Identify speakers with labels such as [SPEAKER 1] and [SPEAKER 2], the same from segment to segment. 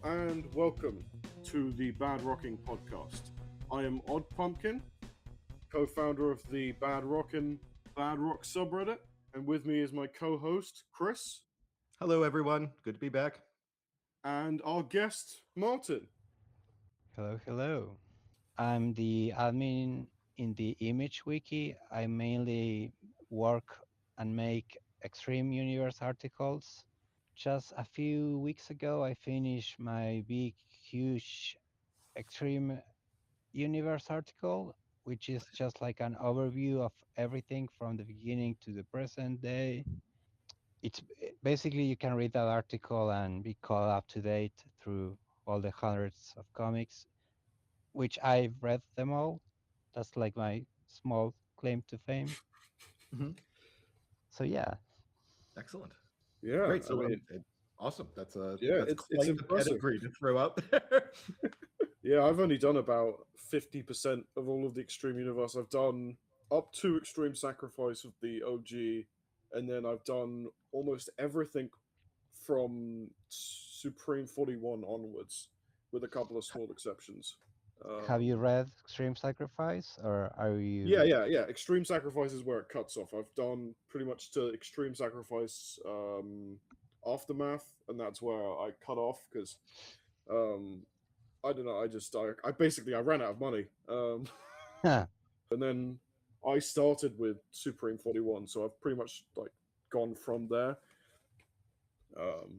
[SPEAKER 1] Hello and welcome to the Bad-Rockin Podcast. I am Odd Pumpkin, co-founder of the Bad-Rockin Bad Rock subreddit, and with me is my co-host, Chris.
[SPEAKER 2] Hello, everyone. Good to be back.
[SPEAKER 1] And our guest, Martin.
[SPEAKER 3] Hello. I'm the admin in the Image Wiki. I mainly work and make Extreme Universe articles. Just a few weeks ago, I finished my big, huge Extreme Universe article, which is just like an overview of everything from the beginning to the present day. It's basically you can read that article and be caught up to date through all the hundreds of comics, which I've read them all. That's like my small claim to fame.
[SPEAKER 2] Mhm.
[SPEAKER 3] So yeah.
[SPEAKER 2] Excellent.
[SPEAKER 1] Yeah,
[SPEAKER 2] Great. So, awesome. That's
[SPEAKER 1] it's
[SPEAKER 2] quite the
[SPEAKER 1] impressive.
[SPEAKER 2] pedigree to throw out there.
[SPEAKER 1] Yeah, I've only done about 50% of all of the Extreme Universe. I've done up to Extreme Sacrifice of the OG, and then I've done almost everything from Supreme 41 onwards, with a couple of small exceptions.
[SPEAKER 3] Have you read Extreme Sacrifice, or are you?
[SPEAKER 1] Yeah. Extreme Sacrifice is where it cuts off. I've done pretty much to Extreme Sacrifice Aftermath, and that's where I cut off because I don't know. I basically I ran out of money, and then I started with Supreme 41, so I've pretty much like gone from there.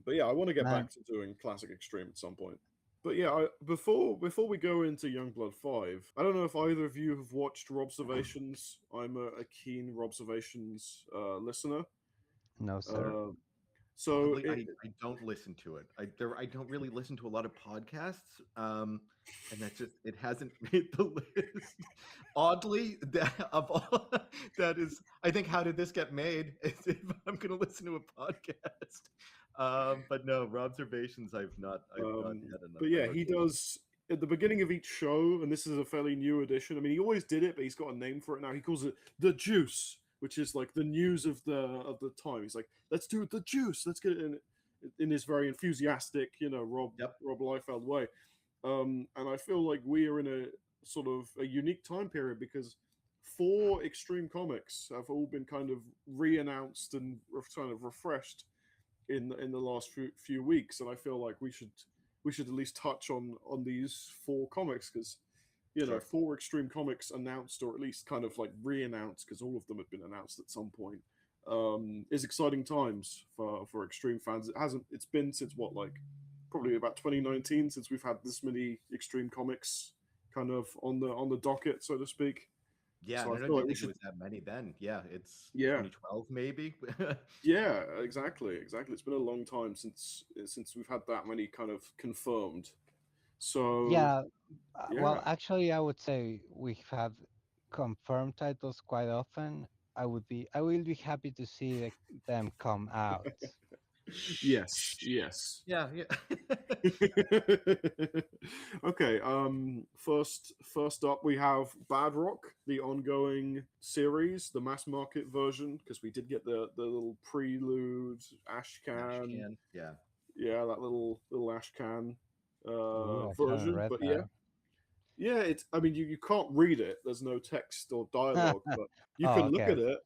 [SPEAKER 1] But yeah, I want to get back to doing classic Extreme at some point. But yeah, before we go into Youngblood 5, I don't know if either of you have watched Robservations. I'm a keen Robservations listener.
[SPEAKER 3] No, sir.
[SPEAKER 1] So
[SPEAKER 2] I don't listen to it. I don't really listen to a lot of podcasts, and that's just it hasn't made the list. Oddly, that is, I think, how did this get made? If I'm going to listen to a podcast, but no, Robservations, I've not had enough.
[SPEAKER 1] But yeah, he does at the beginning of each show, and this is a fairly new edition. I mean, he always did it, but he's got a name for it now. He calls it the Juice, which is like the news of the time. He's like, let's do the Juice. Let's get it in his very enthusiastic, Rob Liefeld way. And I feel like we are in a sort of a unique time period because 4 Extreme comics have all been kind of re-announced and kind of refreshed in the last few weeks, and I feel like we should at least touch on these 4 comics because.
[SPEAKER 2] Sure.
[SPEAKER 1] 4 Extreme comics announced, or at least kind of like re-announced, because all of them have been announced at some point. Is exciting times for Extreme fans. It's been since probably about 2019 since we've had this many Extreme comics kind of on the docket, so to speak.
[SPEAKER 2] Yeah,
[SPEAKER 1] so
[SPEAKER 2] I don't think it was that many then. Yeah, it's 2012 maybe.
[SPEAKER 1] Yeah, exactly. It's been a long time since we've had that many kind of confirmed. So
[SPEAKER 3] yeah. Well, actually, I would say we have confirmed titles quite often. I will be happy to see them come out.
[SPEAKER 1] Yes.
[SPEAKER 2] Yeah.
[SPEAKER 1] Okay. First up, we have Bad Rock, the ongoing series, the mass market version, because we did get the little prelude ash can.
[SPEAKER 2] Yeah.
[SPEAKER 1] That little ash can
[SPEAKER 3] Ooh,
[SPEAKER 1] version. But yeah, it's. I mean, you can't read it. There's no text or dialogue, but you can look at it.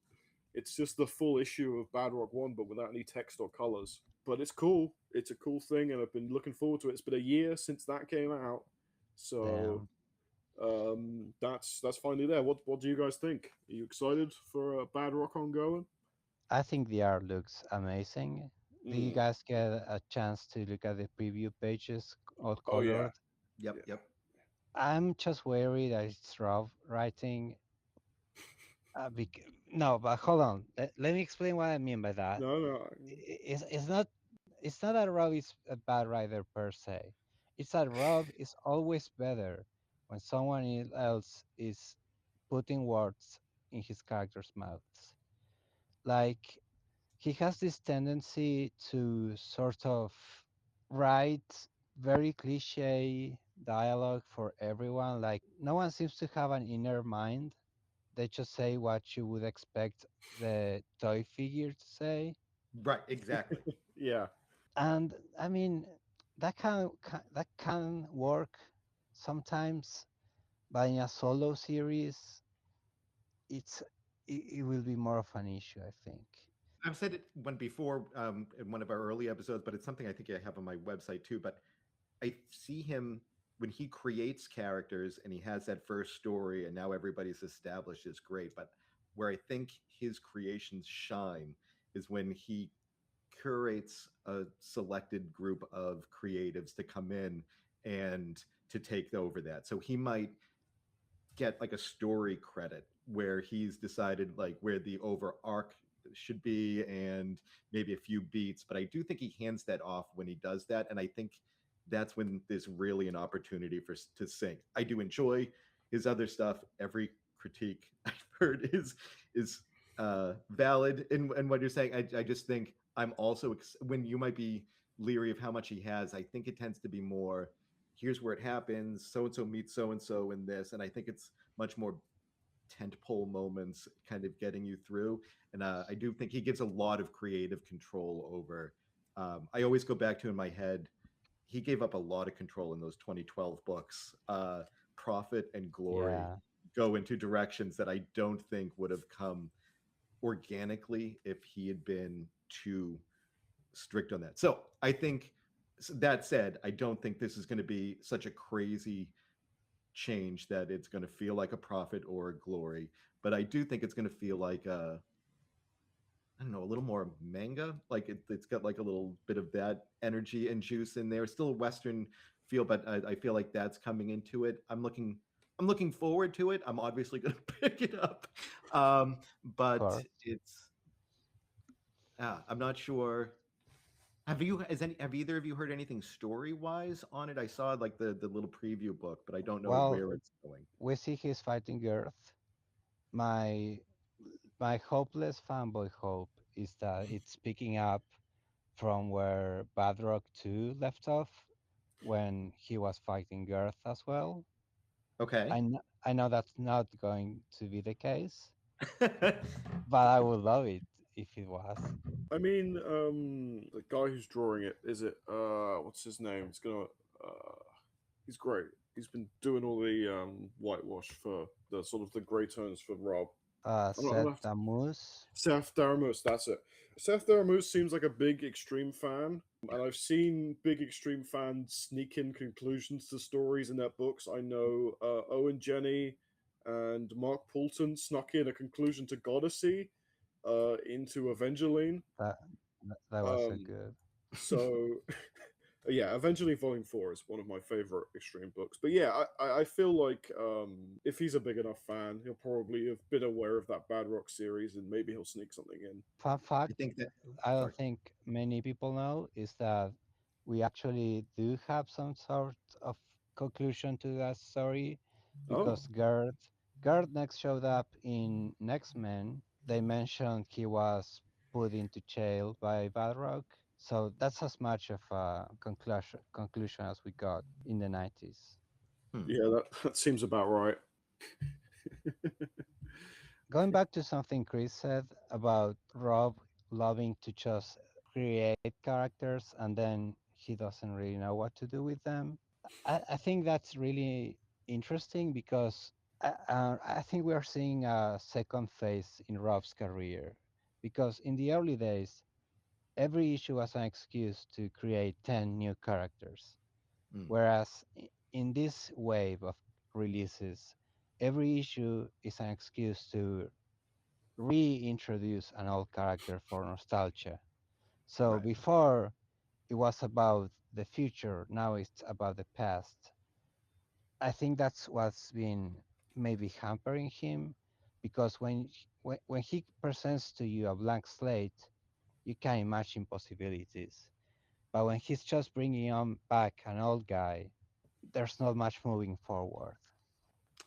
[SPEAKER 1] It's just the full issue of Bad Rock 1, but without any text or colors. But it's cool. It's a cool thing, and I've been looking forward to it. It's been a year since that came out, so that's finally there. What do you guys think? Are you excited for Bad Rock ongoing?
[SPEAKER 3] I think the art looks amazing. Do you guys get a chance to look at the preview pages all colored?
[SPEAKER 2] Yep.
[SPEAKER 3] I'm just worried that it's Rob writing. No, but hold on. Let me explain what I mean by that.
[SPEAKER 1] No.
[SPEAKER 3] It's not that Rob is a bad writer per se. It's that Rob is always better when someone else is putting words in his characters' mouths. Like, he has this tendency to sort of write very cliche dialogue for everyone. Like, no one seems to have an inner mind. They just say what you would expect the toy figure to say.
[SPEAKER 2] Right, exactly.
[SPEAKER 1] Yeah.
[SPEAKER 3] And I mean, that can work sometimes, but in a solo series, it's it will be more of an issue, I think.
[SPEAKER 2] I've said it one before in one of our early episodes, but it's something I think I have on my website too. But I see him when he creates characters and he has that first story, and now everybody's established is great. But where I think his creations shine is when he curates a selected group of creatives to come in and to take over that. So he might get like a story credit where he's decided like where the over arc should be and maybe a few beats, but I do think he hands that off when he does that, and I think that's when there's really an opportunity for to sing. I do enjoy his other stuff. Every critique I've heard is valid in what you're saying. I just think I'm also when you might be leery of how much he has, I think it tends to be more here's where it happens, so and so meets so and so in this, and I think it's much more tentpole moments kind of getting you through. And I do think he gives a lot of creative control over. I always go back to in my head, he gave up a lot of control in those 2012 books. Profit and Glory
[SPEAKER 3] Yeah,
[SPEAKER 2] go into directions that I don't think would have come organically if he had been too strict on that. So I think that said, I don't think this is going to be such a crazy change that it's going to feel like a profit or a glory, but I do think it's going to feel like a I don't know, a little more manga. Like it's got like a little bit of that energy and juice in there. Still a Western feel, but I feel like that's coming into it. I'm looking forward to it. I'm obviously going to pick it up,
[SPEAKER 3] of
[SPEAKER 2] but
[SPEAKER 3] course.
[SPEAKER 2] it's I'm not sure. Have either of you heard anything story wise on it? I saw like the little preview book, but I don't know
[SPEAKER 3] Well,
[SPEAKER 2] where it's going.
[SPEAKER 3] we see he's fighting Earth. My my hopeless fanboy hope is that it's picking up from where Badrock 2 left off when he was fighting Earth as well.
[SPEAKER 2] Okay.
[SPEAKER 3] I know that's not going to be the case, but I would love it if it was.
[SPEAKER 1] I mean, the guy who's drawing it, is it what's his name? He's great. He's been doing all the whitewash for the sort of the grey tones for Rob. I'm
[SPEAKER 3] Seth
[SPEAKER 1] gonna have to,
[SPEAKER 3] Damus.
[SPEAKER 1] Seth Daramus, that's it. Seth Daramus seems like a big extreme fan, and I've seen big extreme fans sneak in conclusions to stories in their books. I know Owen Jenny and Mark Poulton snuck in a conclusion to Goddessy into Evangeline.
[SPEAKER 3] That that was so
[SPEAKER 1] Um,
[SPEAKER 3] good.
[SPEAKER 1] so yeah, Eventually Volume 4 is one of my favorite extreme books. But yeah, I feel like if he's a big enough fan, he'll probably have been aware of that Bad Rock series and maybe he'll sneak something in.
[SPEAKER 3] Fun
[SPEAKER 2] I
[SPEAKER 3] fact,
[SPEAKER 2] think that
[SPEAKER 3] I don't
[SPEAKER 2] sorry.
[SPEAKER 3] think many people know is that we actually do have some sort of conclusion to that story
[SPEAKER 1] Oh,
[SPEAKER 3] because Gerd next showed up in Next Men. They mentioned he was put into jail by Balrog. So that's as much of a conclusion as we got in the 90s.
[SPEAKER 2] Hmm.
[SPEAKER 1] yeah, that seems about right.
[SPEAKER 3] Going back to something Chris said about Rob loving to just create characters and then he doesn't really know what to do with them. I think that's really interesting because I think we are seeing a second phase in Rob's career. Because in the early days, every issue was an excuse to create 10 new characters.
[SPEAKER 2] Hmm.
[SPEAKER 3] Whereas in this wave of releases, every issue is an excuse to reintroduce an old character for nostalgia. So
[SPEAKER 2] Right.
[SPEAKER 3] before it was about the future, now it's about the past. I think that's what's been maybe hampering him because when he presents to you a blank slate, you can imagine possibilities. But when he's just bringing on back an old guy, there's not much moving forward.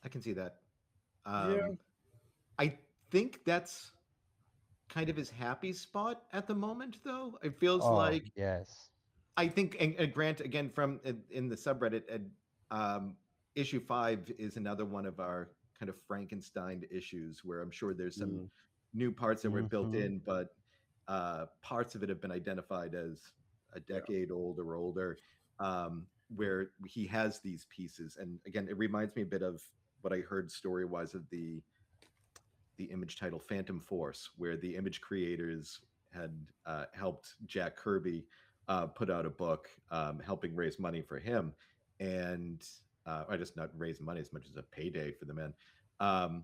[SPEAKER 2] I can see that.
[SPEAKER 1] Yeah,
[SPEAKER 2] Um, I think that's kind of his happy spot at the moment, though. It feels
[SPEAKER 3] Oh,
[SPEAKER 2] like
[SPEAKER 3] yes.
[SPEAKER 2] I think, and Grant again from in the subreddit, um, issue 5 is another one of our kind of Frankenstein issues where I'm sure there's some
[SPEAKER 1] mm,
[SPEAKER 2] new parts that were built
[SPEAKER 3] Hmm.
[SPEAKER 2] in, but parts of it have been identified as a
[SPEAKER 1] yeah.
[SPEAKER 2] decade old or older. where he has these pieces. And again, it reminds me a bit of what I heard story wise of the Image title Phantom Force, where the Image creators had helped Jack Kirby put out a book helping raise money for him. And I just not raise money as much as a payday for the man. Um,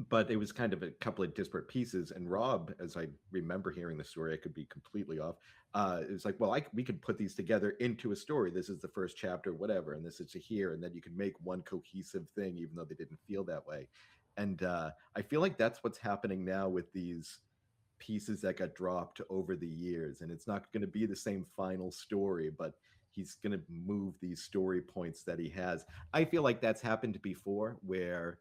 [SPEAKER 2] but it was kind of a couple of disparate pieces. And Rob, as I remember hearing the story, I could be completely off. It was like, well, we could put these together into a story. This is the first chapter, whatever, and this is to here, and then you can make one cohesive thing, even though they didn't feel that way. And I feel like that's what's happening now with these pieces that got dropped over the years. And it's not going to be the same final story, but he's going to move these story points that he has. I feel like that's happened before, where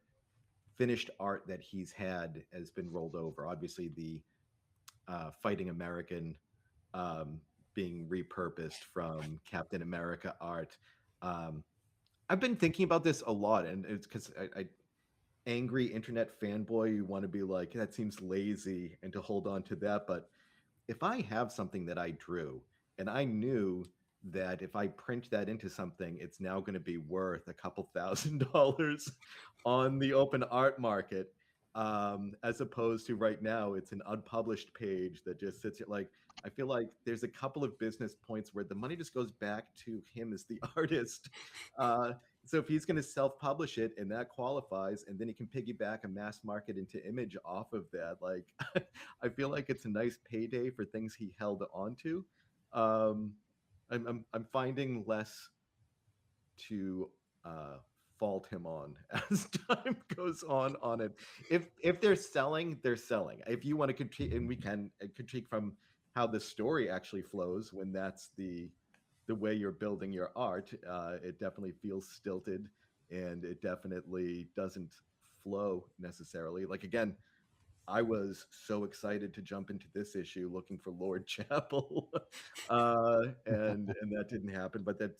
[SPEAKER 2] finished art that he's had has been rolled over. Obviously, the Fighting American um, being repurposed from Captain America art. Um, I've been thinking about this a lot, and it's because I angry internet fanboy, you want to be like, that seems lazy and to hold on to that. But if I have something that I drew and I knew that if I print that into something, it's now going to be worth a couple $1,000 on the open art market, as opposed to right now, it's an unpublished page that just sits here. Like, I feel like there's a couple of business points where the money just goes back to him as the artist. Uh, so if he's going to self-publish it and that qualifies, and then he can piggyback a mass market into Image off of that, like I feel like it's a nice payday for things he held onto. Um, I'm finding less to fault him on as time goes on it. If they're selling, they're selling. If you want to critique, and we can critique from how the story actually flows when that's the way you're building your art, it definitely feels stilted, and it definitely doesn't flow necessarily. Like again, I was so excited to jump into this issue looking for Lord Chapel, and that didn't happen. But that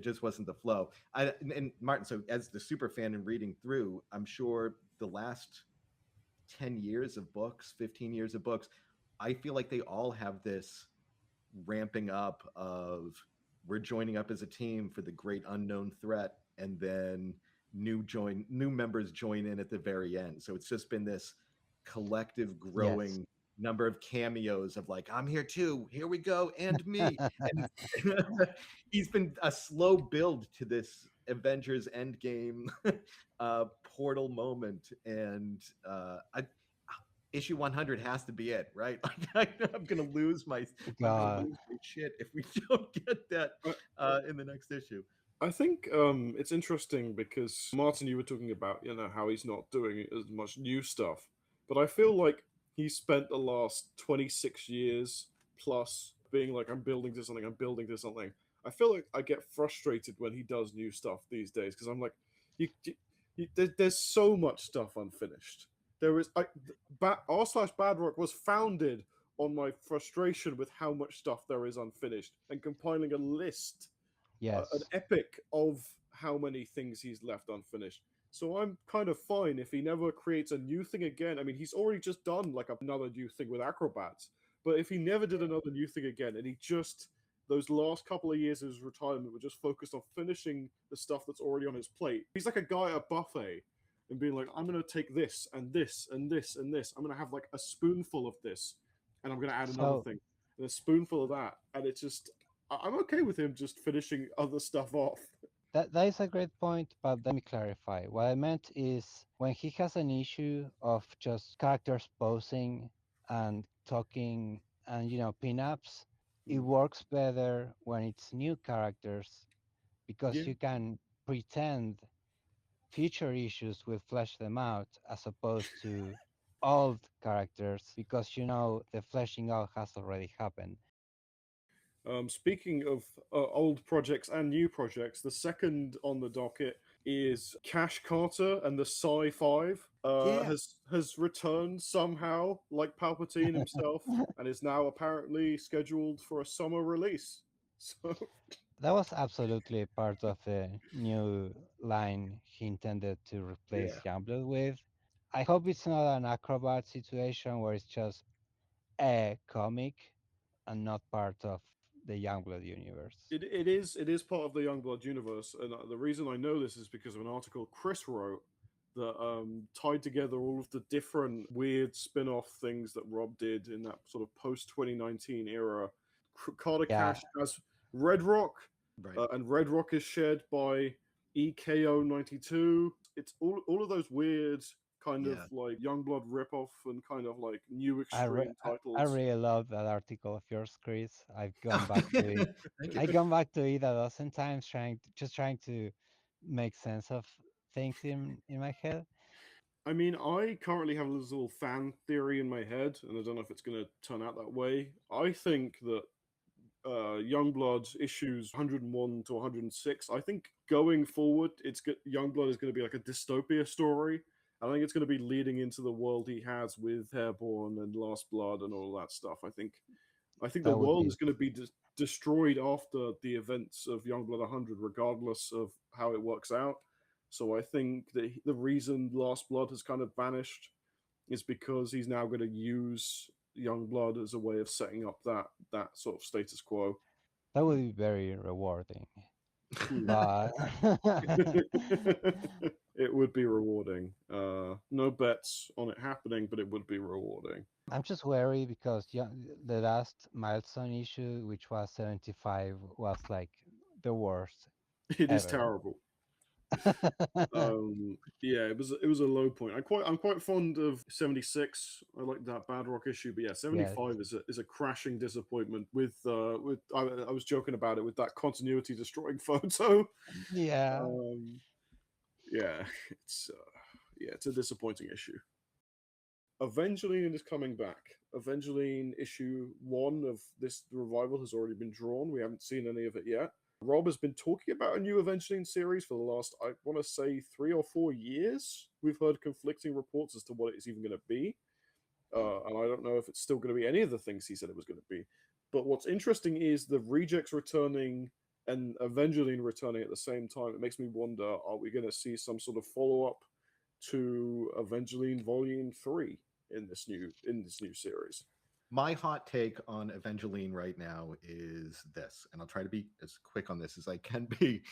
[SPEAKER 2] just wasn't the flow. And Martin, so as the super fan and reading through, I'm sure the last 10 years of books, 15 years of books, I feel like they all have this ramping up of we're joining up as a team for the great unknown threat, and then new members join in at the very end. So it's just been this collective
[SPEAKER 3] Yes.
[SPEAKER 2] growing number of cameos of like, I'm here too, here we go, and me. And he's been a slow build to this Avengers Endgame portal moment. And issue 100 has to be it, right? Like, I'm gonna
[SPEAKER 3] God.
[SPEAKER 2] lose my shit if we don't get that
[SPEAKER 1] I,
[SPEAKER 2] in the next issue.
[SPEAKER 1] I think it's interesting because Martin, you were talking about how he's not doing as much new stuff, but I feel like he spent the last 26 years plus being like, I'm building to something, I'm building to something. I feel like I get frustrated when he does new stuff these days because I'm like, there's so much stuff unfinished. There is r/Bad-Rock was founded on my frustration with how much stuff there is unfinished and compiling a list, an
[SPEAKER 3] Yes.
[SPEAKER 1] epic of how many things he's left unfinished. So I'm kind of fine if he never creates a new thing again. I mean, he's already just done like another new thing with acrobats, but if he never did another new thing again and he just those last couple of years of his retirement were just focused on finishing the stuff that's already on his plate. He's like a guy at a buffet and being like, I'm going to take this and this and this and this. I'm going to have like a spoonful of this and I'm going to add another
[SPEAKER 3] So
[SPEAKER 1] thing and a spoonful of that. And it's just, I'm okay with him just finishing other stuff off.
[SPEAKER 3] that is a great point, but let me clarify. What I meant is when he has an issue of just characters posing and talking and pin-ups, it
[SPEAKER 1] Mm.
[SPEAKER 3] works better when it's new characters because
[SPEAKER 1] Yeah.
[SPEAKER 3] you can pretend future issues will flesh them out as opposed to old characters because the fleshing out has already happened.
[SPEAKER 1] Speaking of old projects and new projects, the second on the docket is Cash Carter and the Psi 5
[SPEAKER 2] Yeah.
[SPEAKER 1] has returned somehow, like Palpatine himself, and is now apparently scheduled for a summer release. So
[SPEAKER 3] That was absolutely part of the new line he intended to replace
[SPEAKER 2] Yeah.
[SPEAKER 3] Youngblood with. I hope it's not an acrobat situation where it's just a comic and not part of the Youngblood universe.
[SPEAKER 1] It is part of the Youngblood universe, and the reason I know this is because of an article Chris wrote that tied together all of the different weird spin-off things that Rob did in that sort of post 2019 era. Carter
[SPEAKER 3] Yeah,
[SPEAKER 1] Cash has Red Rock,
[SPEAKER 2] Right.
[SPEAKER 1] and Red Rock is shared by EKO92. It's all of those weird kind of
[SPEAKER 2] Yeah.
[SPEAKER 1] like Youngblood ripoff and kind of like new extreme
[SPEAKER 3] I
[SPEAKER 1] titles.
[SPEAKER 3] really love that article of yours, Chris. I've gone back to it.
[SPEAKER 2] Thank you.
[SPEAKER 3] I've gone back to it a dozen times, trying to make sense of things in my head.
[SPEAKER 1] I mean, I currently have this little fan theory in my head, and I don't know if it's going to turn out that way. I think that Youngblood issues 101 to 106. I think going forward, Youngblood is going to be like a dystopia story. I think it's going to be leading into the world he has with Hairborn and Last Blood and all that stuff. I think the
[SPEAKER 3] That would
[SPEAKER 1] world
[SPEAKER 3] be
[SPEAKER 1] is going to be destroyed after the events of Youngblood 100, regardless of how it works out. So I think that the reason Last Blood has kind of vanished is because he's now going to use Youngblood as a way of setting up that sort of status quo.
[SPEAKER 3] that would be very rewarding.
[SPEAKER 1] Hmm.
[SPEAKER 3] But
[SPEAKER 1] It would be rewarding. No bets on it happening, but it would be rewarding.
[SPEAKER 3] I'm just wary because the last milestone issue, which was 75, was like the worst
[SPEAKER 1] It is
[SPEAKER 3] ever.
[SPEAKER 1] terrible. Yeah, it was a low point. I'm quite fond of 76. I like that Bad Rock issue, but yeah,
[SPEAKER 3] Yes.
[SPEAKER 1] 75 is a crashing disappointment. I was joking about it with that continuity destroying photo.
[SPEAKER 3] Yeah.
[SPEAKER 1] Yeah, it's it's a disappointing issue. Evangeline is coming back. Evangeline issue 1 of this revival has already been drawn. We haven't seen any of it yet. Rob has been talking about a new Evangeline series for the last, I want to say, 3 or 4 years. We've heard conflicting reports as to what it is even going to be. And I don't know if it's still going to be any of the things he said it was going to be. But what's interesting is the Rejects returning and Evangeline returning at the same time. It makes me wonder, are we going to see some sort of follow-up to Evangeline Volume 3 in this new series?
[SPEAKER 2] My hot take on Evangeline right now is this, and I'll try to be as quick on this as I can be.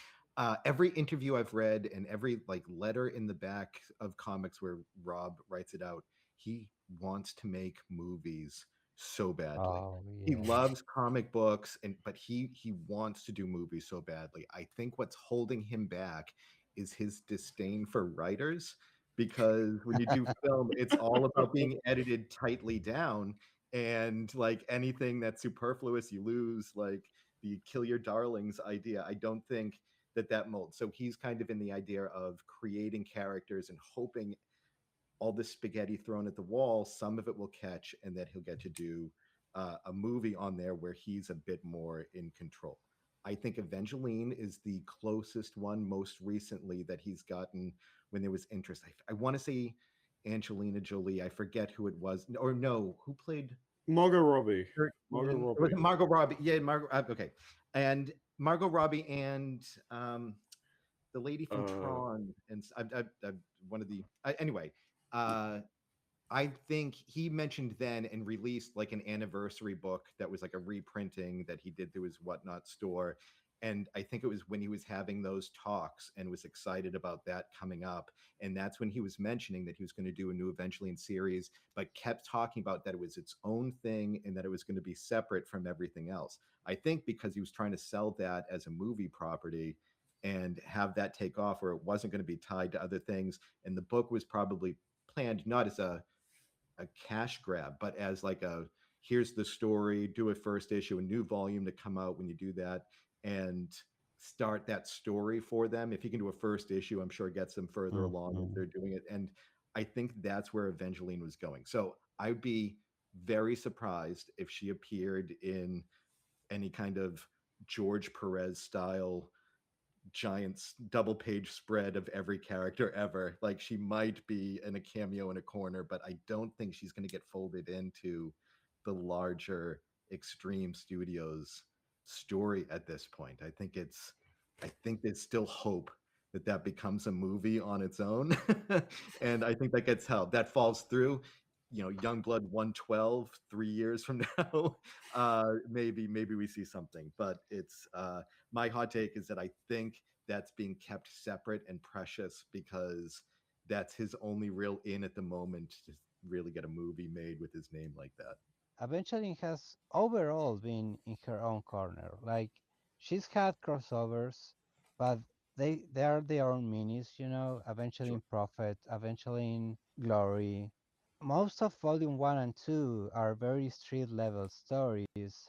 [SPEAKER 2] Every interview I've read and every like letter in the back of comics where Rob writes it out, he wants to make movies so badly.
[SPEAKER 3] Oh
[SPEAKER 2] He
[SPEAKER 3] yeah.
[SPEAKER 2] loves comic books, but he wants to do movies so badly. I think what's holding him back is his disdain for writers, because when you do film, it's all about being edited tightly down, and like anything that's superfluous you lose, like the kill your darlings idea. I don't think that molds. So he's kind of in the idea of creating characters and hoping all this spaghetti thrown at the wall, some of it will catch, and that he'll get to do a movie on there where he's a bit more in control. I think Evangeline is the closest one most recently that he's gotten when there was interest. I want to say Angelina Jolie. I forget who it was. Or no, who played
[SPEAKER 1] Margot Robbie.
[SPEAKER 2] her?
[SPEAKER 1] Margot
[SPEAKER 2] It
[SPEAKER 1] Robbie.
[SPEAKER 2] was Margot Robbie. Yeah, Margot. Okay. And Margot Robbie and the lady from Tron. And one of the. Anyway. I think he mentioned then and released like an anniversary book that was like a reprinting that he did through his Whatnot store. And I think it was when he was having those talks and was excited about that coming up. And that's when he was mentioning that he was going to do a new Evangeline series, but kept talking about that it was its own thing and that it was going to be separate from everything else. I think because he was trying to sell that as a movie property and have that take off where it wasn't going to be tied to other things. And the book was probably planned not as a cash grab, but as like a here's the story, do a first issue, a new volume to come out when you do that, and start that story for them. If you can do a first issue, I'm sure it gets them further along if they're doing it. And I think that's where Evangeline was going. So I'd be very surprised if she appeared in any kind of George Perez style giant double page spread of every character ever. Like she might be in a cameo in a corner, but I don't think she's going to get folded into the larger Extreme Studios story at this point. I think there's still hope that becomes a movie on its own. And I think that gets held, that falls through. Youngblood 112 3 years from now, maybe we see something. But it's my hot take is that I think that's being kept separate and precious because that's his only real in at the moment to really get a movie made with his name like that.
[SPEAKER 3] Evangeline has overall been in her own corner. Like she's had crossovers, but they are their own minis, you know.
[SPEAKER 1] Sure.
[SPEAKER 3] Evangeline Prophet, Evangeline Glory. Most of Volume One and Two are very street level stories,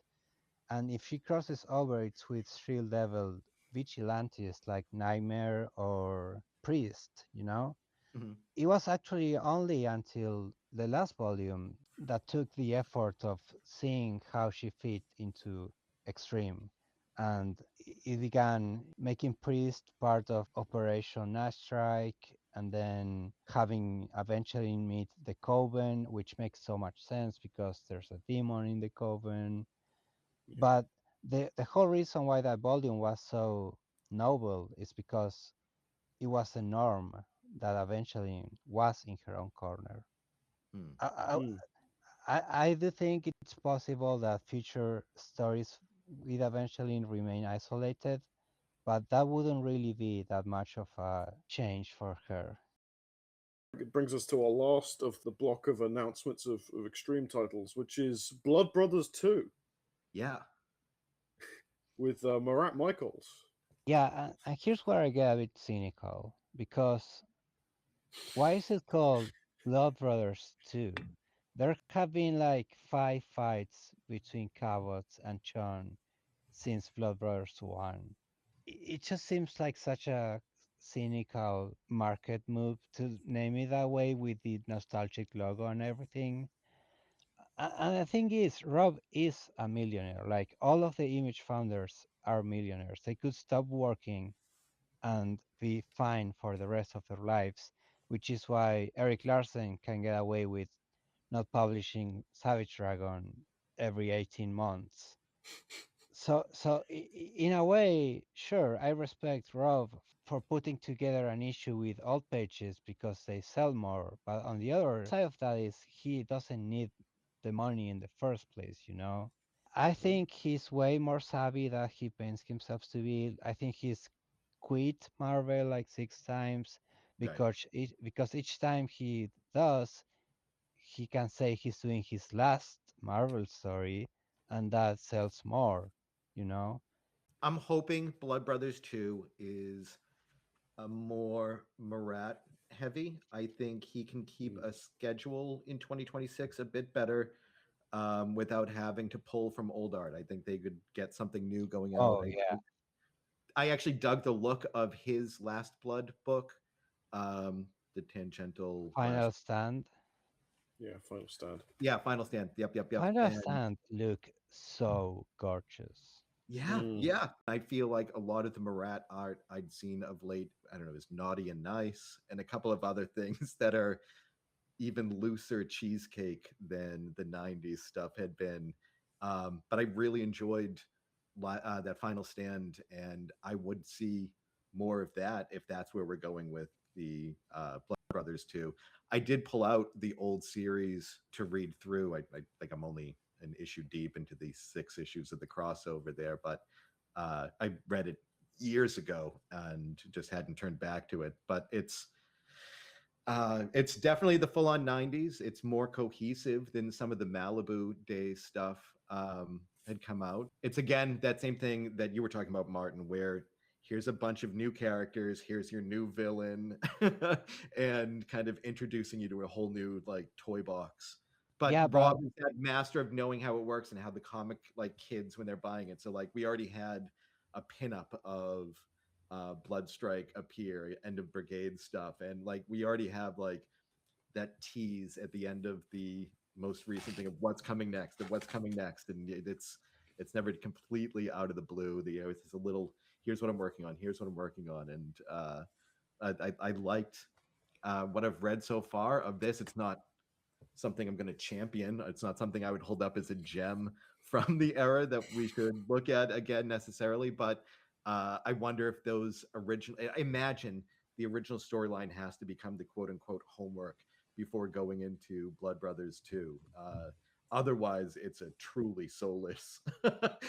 [SPEAKER 3] and if she crosses over, it's with street level vigilantes like Nightmare or Priest, you know.
[SPEAKER 2] Mhm.
[SPEAKER 3] It was actually only until the last volume that took the effort of seeing how she fit into Extreme. And it began making Priest part of Operation Nash Strike, and then having eventually meet the Coven, which makes so much sense because there's a demon in the Coven.
[SPEAKER 1] Yeah.
[SPEAKER 3] But the whole reason why that volume was so noble is because it was a norm that eventually was in her own corner.
[SPEAKER 2] Hmm.
[SPEAKER 3] I,
[SPEAKER 1] Mm.
[SPEAKER 3] I do think it's possible that future stories with Evangeline remain isolated, but that wouldn't really be that much of a change for her.
[SPEAKER 1] It brings us to our last of the block of announcements of Extreme titles, which is Blood Brothers 2
[SPEAKER 2] Yeah.
[SPEAKER 1] with Marat Michaels.
[SPEAKER 3] Yeah, and here's where I get a bit cynical because why is it called Blood Brothers 2? There have been like 5 fights between Cabot and Chon since Blood Brothers 1. It just seems like such a cynical market move to name it that way with the nostalgic logo and everything. And the thing is, Rob is a millionaire. Like all of the Image founders are millionaires. They could stop working and be fine for the rest of their lives, which is why Eric Larsen can get away with not publishing Savage Dragon every 18 months. So in a way, sure, I respect Rob for putting together an issue with old pages because they sell more. But on the other side of that is he doesn't need the money in the first place, you know? I
[SPEAKER 1] Yeah.
[SPEAKER 3] think he's way more savvy than he paints himself to be. I think he's quit Marvel like 6 times
[SPEAKER 2] Right.
[SPEAKER 3] because each time he does, he can say he's doing his last Marvel story, and that sells more, you know?
[SPEAKER 2] I'm hoping Blood Brothers 2 is a more Marat heavy. I think he can keep
[SPEAKER 1] Mm.
[SPEAKER 2] a schedule in 2026 a bit better without having to pull from old art. I think they could get something new going out.
[SPEAKER 3] Oh yeah,
[SPEAKER 2] I actually dug the look of his Last Blood book, the tangential last.
[SPEAKER 3] Final Stand.
[SPEAKER 1] Yeah, Final Stand.
[SPEAKER 2] Yeah, Final Stand. Yep.
[SPEAKER 3] Final
[SPEAKER 2] And
[SPEAKER 3] Stand look so gorgeous.
[SPEAKER 2] yeah,
[SPEAKER 1] Mm.
[SPEAKER 2] yeah. I feel like a lot of the Marat art I'd seen of late, I don't know, is Naughty and Nice and a couple of other things that are even looser cheesecake than the 90s stuff had been. But I really enjoyed that Final Stand, and I would see more of that if that's where we're going with the Blood Brothers 2. I did pull out the old series to read through. I think I'm only an issue deep into the 6 issues of the crossover there, but I read it years ago and just hadn't turned back to it. But it's definitely the full-on 90s. It's more cohesive than some of the Malibu Day stuff had come out. It's again that same thing that you were talking about, Martin, where here's a bunch of new characters, here's your new villain, and kind of introducing you to a whole new like toy box. But
[SPEAKER 3] Yeah, but
[SPEAKER 2] Rob is that master of knowing how it works and how the comic like kids when they're buying it. So like we already had a pinup of Bloodstrike appear, End of Brigade stuff, and like we already have like that tease at the end of the most recent thing of what's coming next, and it's never completely out of the blue. It's a little here's what I'm working on, and I liked what I've read so far of this. It's not something I'm going to champion. It's not something I would hold up as a gem from the era that we should look at again necessarily. But I wonder if those original, I imagine the original storyline has to become the quote unquote homework before going into Blood Brothers 2. Otherwise, it's a truly soulless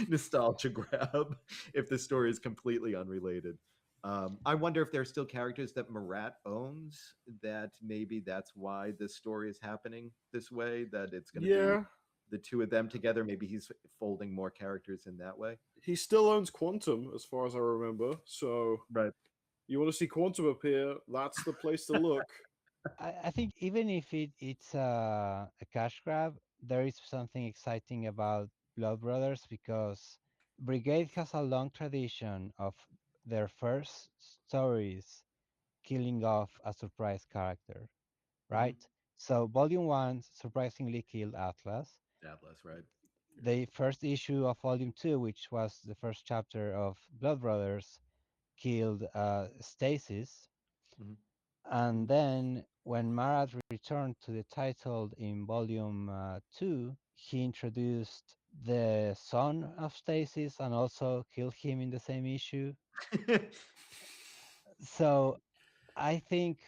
[SPEAKER 2] nostalgia grab if the story is completely unrelated. I wonder if there are still characters that Marat owns, that maybe that's why this story is happening this way, that it's going to be
[SPEAKER 1] Yeah,
[SPEAKER 2] the two of them together. Maybe he's folding more characters in that way.
[SPEAKER 1] he still owns Quantum, as far as I remember. So
[SPEAKER 2] Right.
[SPEAKER 1] you want to see Quantum appear? That's the place to look.
[SPEAKER 3] I think even if it's a cash grab, there is something exciting about Blood Brothers because Brigade has a long tradition of their first stories killing off a surprise character,
[SPEAKER 2] Hmm.
[SPEAKER 3] right? So Volume 1 surprisingly killed Atlas.
[SPEAKER 2] Atlas, right?
[SPEAKER 3] The first issue of Volume 2, which was the first chapter of Blood Brothers, killed Stasis.
[SPEAKER 2] Hmm.
[SPEAKER 3] And then when Marat returned to the title in Volume 2, he introduced the son of Stasis and also killed him in the same issue. So I think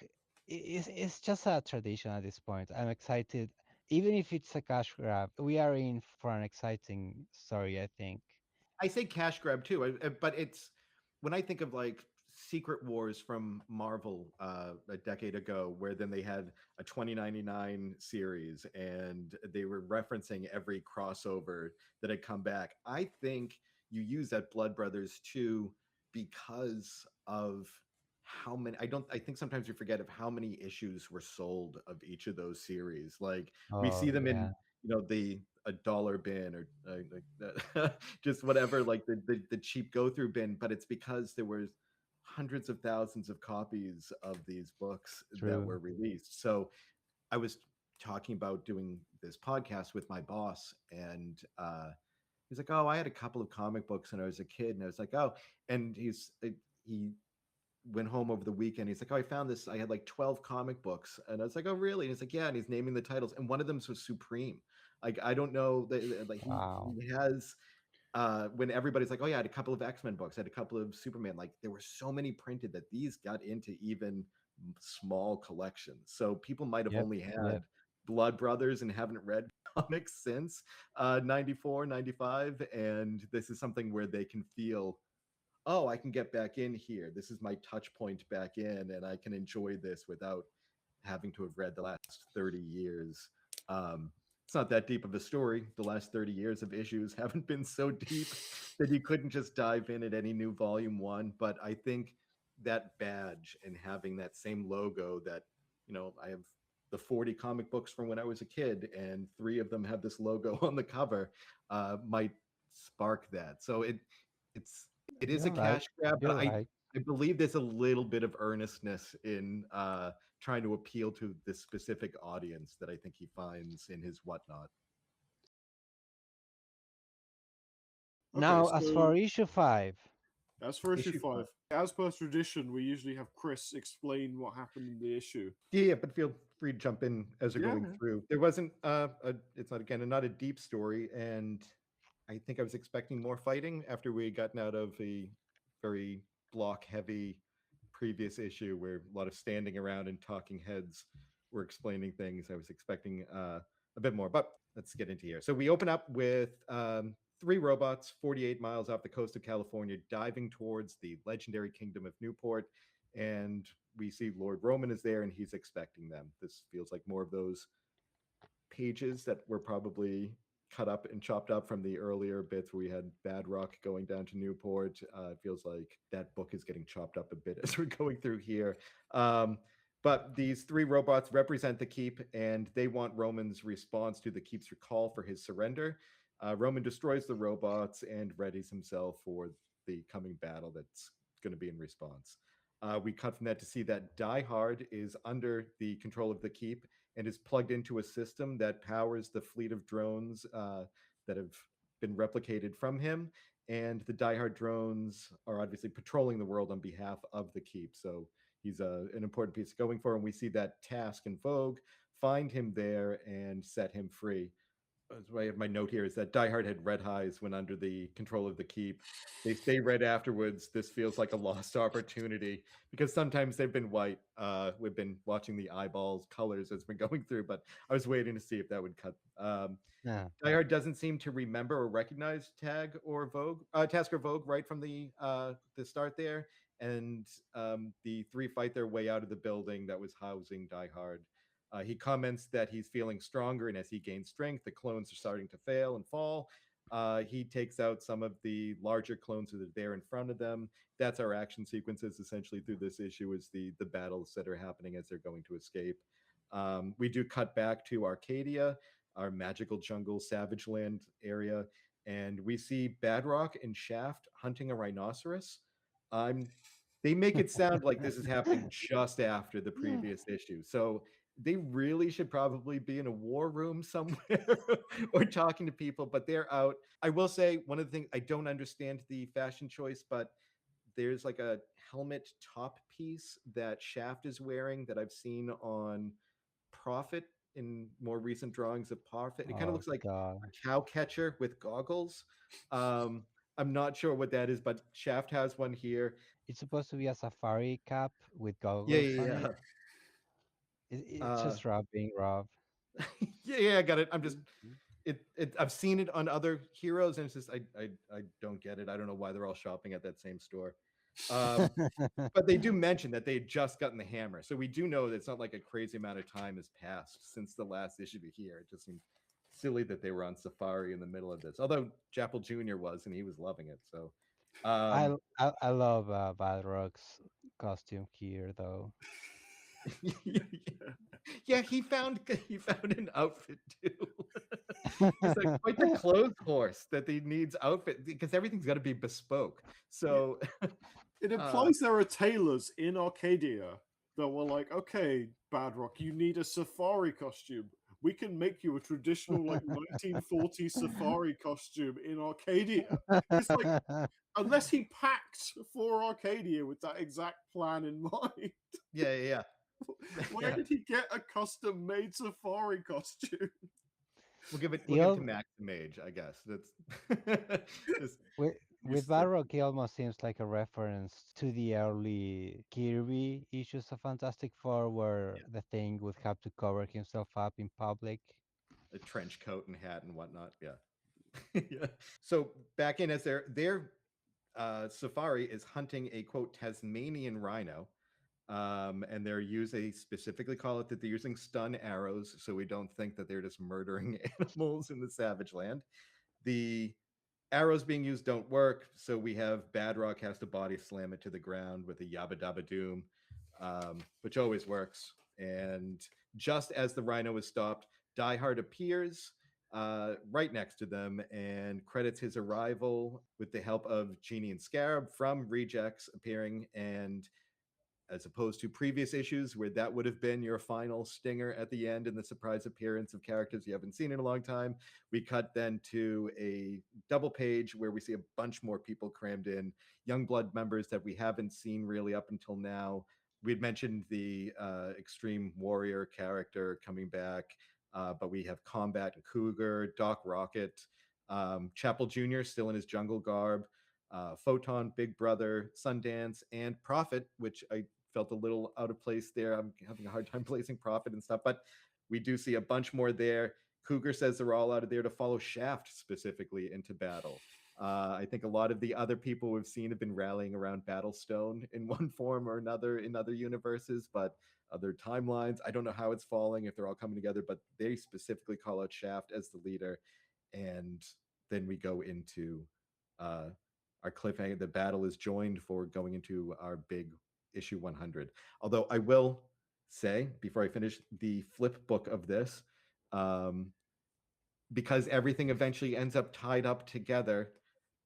[SPEAKER 3] it's just a tradition at this point. I'm excited. Even if it's a cash grab, we are in for an exciting story, I think.
[SPEAKER 2] I say cash grab too, but it's when I think of like Secret Wars from Marvel a decade ago, where then they had a 2099 series and they were referencing every crossover that had come back. I think you use that Blood Brothers too because of how many I think sometimes we forget of how many issues were sold of each of those series. Like we
[SPEAKER 3] Oh,
[SPEAKER 2] see them in
[SPEAKER 3] yeah,
[SPEAKER 2] the a dollar bin or just whatever, like the cheap go through bin, but it's because there was hundreds of thousands of copies of these books that
[SPEAKER 3] true.
[SPEAKER 2] were released. So I was talking about doing this podcast with my boss, and he's like, "Oh, I had a couple of comic books when I was a kid," and I was like, "Oh," and he went home over the weekend. He's like, "Oh, I found this. I had like 12 comic books." And I was like, "Oh, really?" And he's like, "Yeah." And he's naming the titles. And one of them was Supreme. Like, I don't know that like
[SPEAKER 3] Wow.
[SPEAKER 2] he has when everybody's like, "Oh, yeah, I had a couple of X-Men books, I had a couple of Superman." Like there were so many printed that these got into even small collections. So people might have
[SPEAKER 3] Yep,
[SPEAKER 2] only
[SPEAKER 3] yep.
[SPEAKER 2] had Blood Brothers and haven't read comics since 94, 95. And this is something where they can feel, oh, I can get back in here. This is my touch point back in, and I can enjoy this without having to have read the last 30 years. It's not that deep of a story. The last 30 years of issues haven't been so deep that you couldn't just dive in at any new volume one. But I think that badge and having that same logo that, I have the 40 comic books from when I was a kid, and three of them have this logo on the cover, might spark that. So it's it is a
[SPEAKER 3] You're right.
[SPEAKER 2] cash grab, but
[SPEAKER 3] You're
[SPEAKER 2] I
[SPEAKER 3] right.
[SPEAKER 2] I believe there's a little bit of earnestness in trying to appeal to this specific audience that I think he finds in his whatnot.
[SPEAKER 1] Okay,
[SPEAKER 3] Now, as for
[SPEAKER 1] so
[SPEAKER 3] issue 5,
[SPEAKER 1] as for issue
[SPEAKER 2] Issue
[SPEAKER 1] five,
[SPEAKER 2] five.
[SPEAKER 1] as per tradition, we usually have Chris explain what happened in the issue.
[SPEAKER 2] Yeah, but feel free to jump in as we're
[SPEAKER 1] Yeah,
[SPEAKER 2] going through. There wasn't it's not again not a deep story, and I think I was expecting more fighting after we had gotten out of a very block heavy previous issue where a lot of standing around and talking heads were explaining things. I was expecting a bit more, but let's get into here. So we open up with three robots 48 miles off the coast of California diving towards the legendary kingdom of Newport. And we see Lord Roman is there and he's expecting them. This feels like more of those pages that were probably cut up and chopped up from the earlier bits where we had Bad-Rock going down to Newport. It feels like that book is getting chopped up a bit as we're going through here. But these three robots represent the keep, and they want Roman's response to the keep's call for his surrender. Roman destroys the robots and readies himself for the coming battle that's going to be in response. We cut from that to see that Die Hard is under the control of the keep and is plugged into a system that powers the fleet of drones that have been replicated from him. And the Die Hard drones are obviously patrolling the world on behalf of the keep. So he's an important piece going for, and we see that Task and Vogue find him there and set him free. That's why I have my note here is that Die Hard had red highs when under the control of the keep. They stay red afterwards. This feels like a lost opportunity because sometimes they've been white. We've been watching the eyeballs colors as we're going through, but I was waiting to see if that would cut.
[SPEAKER 3] Yeah.
[SPEAKER 2] Die Hard doesn't seem to remember or recognize Task or Vogue right from the start there, and the three fight their way out of the building that was housing Die Hard. He comments that he's feeling stronger, and as he gains strength, the clones are starting to fail and fall. He takes out some of the larger clones that are there in front of them. That's our action sequences essentially through this issue is the battles that are happening as they're going to escape. We do cut back to Arcadia, our magical jungle savage land area, and we see Badrock and Shaft hunting a rhinoceros. They make it sound like this is happening just after the previous issue. So they really should probably be in a war room somewhere or talking to people, but they're out. I will say one of the things I don't understand the fashion choice, but there's like a helmet top piece that Shaft is wearing that I've seen on Prophet in more recent drawings of Prophet. It kind of
[SPEAKER 3] Oh
[SPEAKER 2] looks like
[SPEAKER 3] God.
[SPEAKER 2] a cow catcher with goggles. I'm not sure what that is, but Shaft has one here.
[SPEAKER 3] It's supposed to be a safari cap with
[SPEAKER 2] Yeah,
[SPEAKER 3] goggles on
[SPEAKER 2] yeah,
[SPEAKER 3] it. It's
[SPEAKER 2] yeah.
[SPEAKER 3] just Rob being Rob.
[SPEAKER 2] Yeah, I got it. I'm just I've seen it on other heroes, and it's just I don't get it. I don't know why they're all shopping at that same store. Um, but they do mention that they had just gotten the hammer, so we do know that it's not like a crazy amount of time has passed since the last issue to here. It just seems silly that they were on safari in the middle of this. Although Jappel Jr. was, and he was loving it. So, um,
[SPEAKER 3] I love Balrog's costume here though.
[SPEAKER 2] yeah, he found an outfit too. He's like quite the clothes horse that he needs outfit because everything's got to be bespoke. So
[SPEAKER 1] It implies there are tailors in Arcadia that were like, okay, Badrock, you need a safari costume. We can make you a traditional like 1940s safari costume in Arcadia. It's like, unless he packed for Arcadia with that exact plan in mind.
[SPEAKER 2] yeah.
[SPEAKER 1] Where did he get a custom made safari costume?
[SPEAKER 2] We'll give it
[SPEAKER 3] The
[SPEAKER 2] to
[SPEAKER 3] old,
[SPEAKER 2] Max Mage, I guess. That's just
[SPEAKER 3] with Balrog, he almost seems like a reference to the early Kirby issues of Fantastic Four, where the Thing would have to cover himself up in public.
[SPEAKER 2] a trench coat and hat and whatnot. Yeah. Yeah. So back in as their safari is hunting a quote Tasmanian rhino. And they specifically call it that they're using stun arrows, so we don't think that they're just murdering animals in the savage land. The arrows being used don't work, so we have Badrock has to body slam it to the ground with a yabba dabba doom, which always works. And just as the rhino is stopped, Die Hard appears right next to them and credits his arrival with the help of Genie and Scarab from Rejects appearing, and as opposed to previous issues where that would have been your final stinger at the end and the surprise appearance of characters you haven't seen in a long time. We cut then to a double page where we see a bunch more people crammed in, young blood members that we haven't seen really up until now. We'd mentioned the Extreme Warrior character coming back, but we have Combat and Cougar, Doc Rocket, Chapel Jr. still in his jungle garb, Photon, Big Brother, Sundance, and Prophet, which I felt a little out of place there. I'm having a hard time placing Prophet and stuff, but we do see a bunch more there. Cougar says they're all out of there to follow Shaft specifically into battle. I think a lot of the other people we've seen have been rallying around Battlestone in one form or another in other universes, but other timelines. I don't know how it's falling, if they're all coming together, but they specifically call out Shaft as the leader. And then we go into our cliffhanger. The battle is joined for going into our big issue 100. Although I will say, before I finish, the flip book of this, because everything eventually ends up tied up together,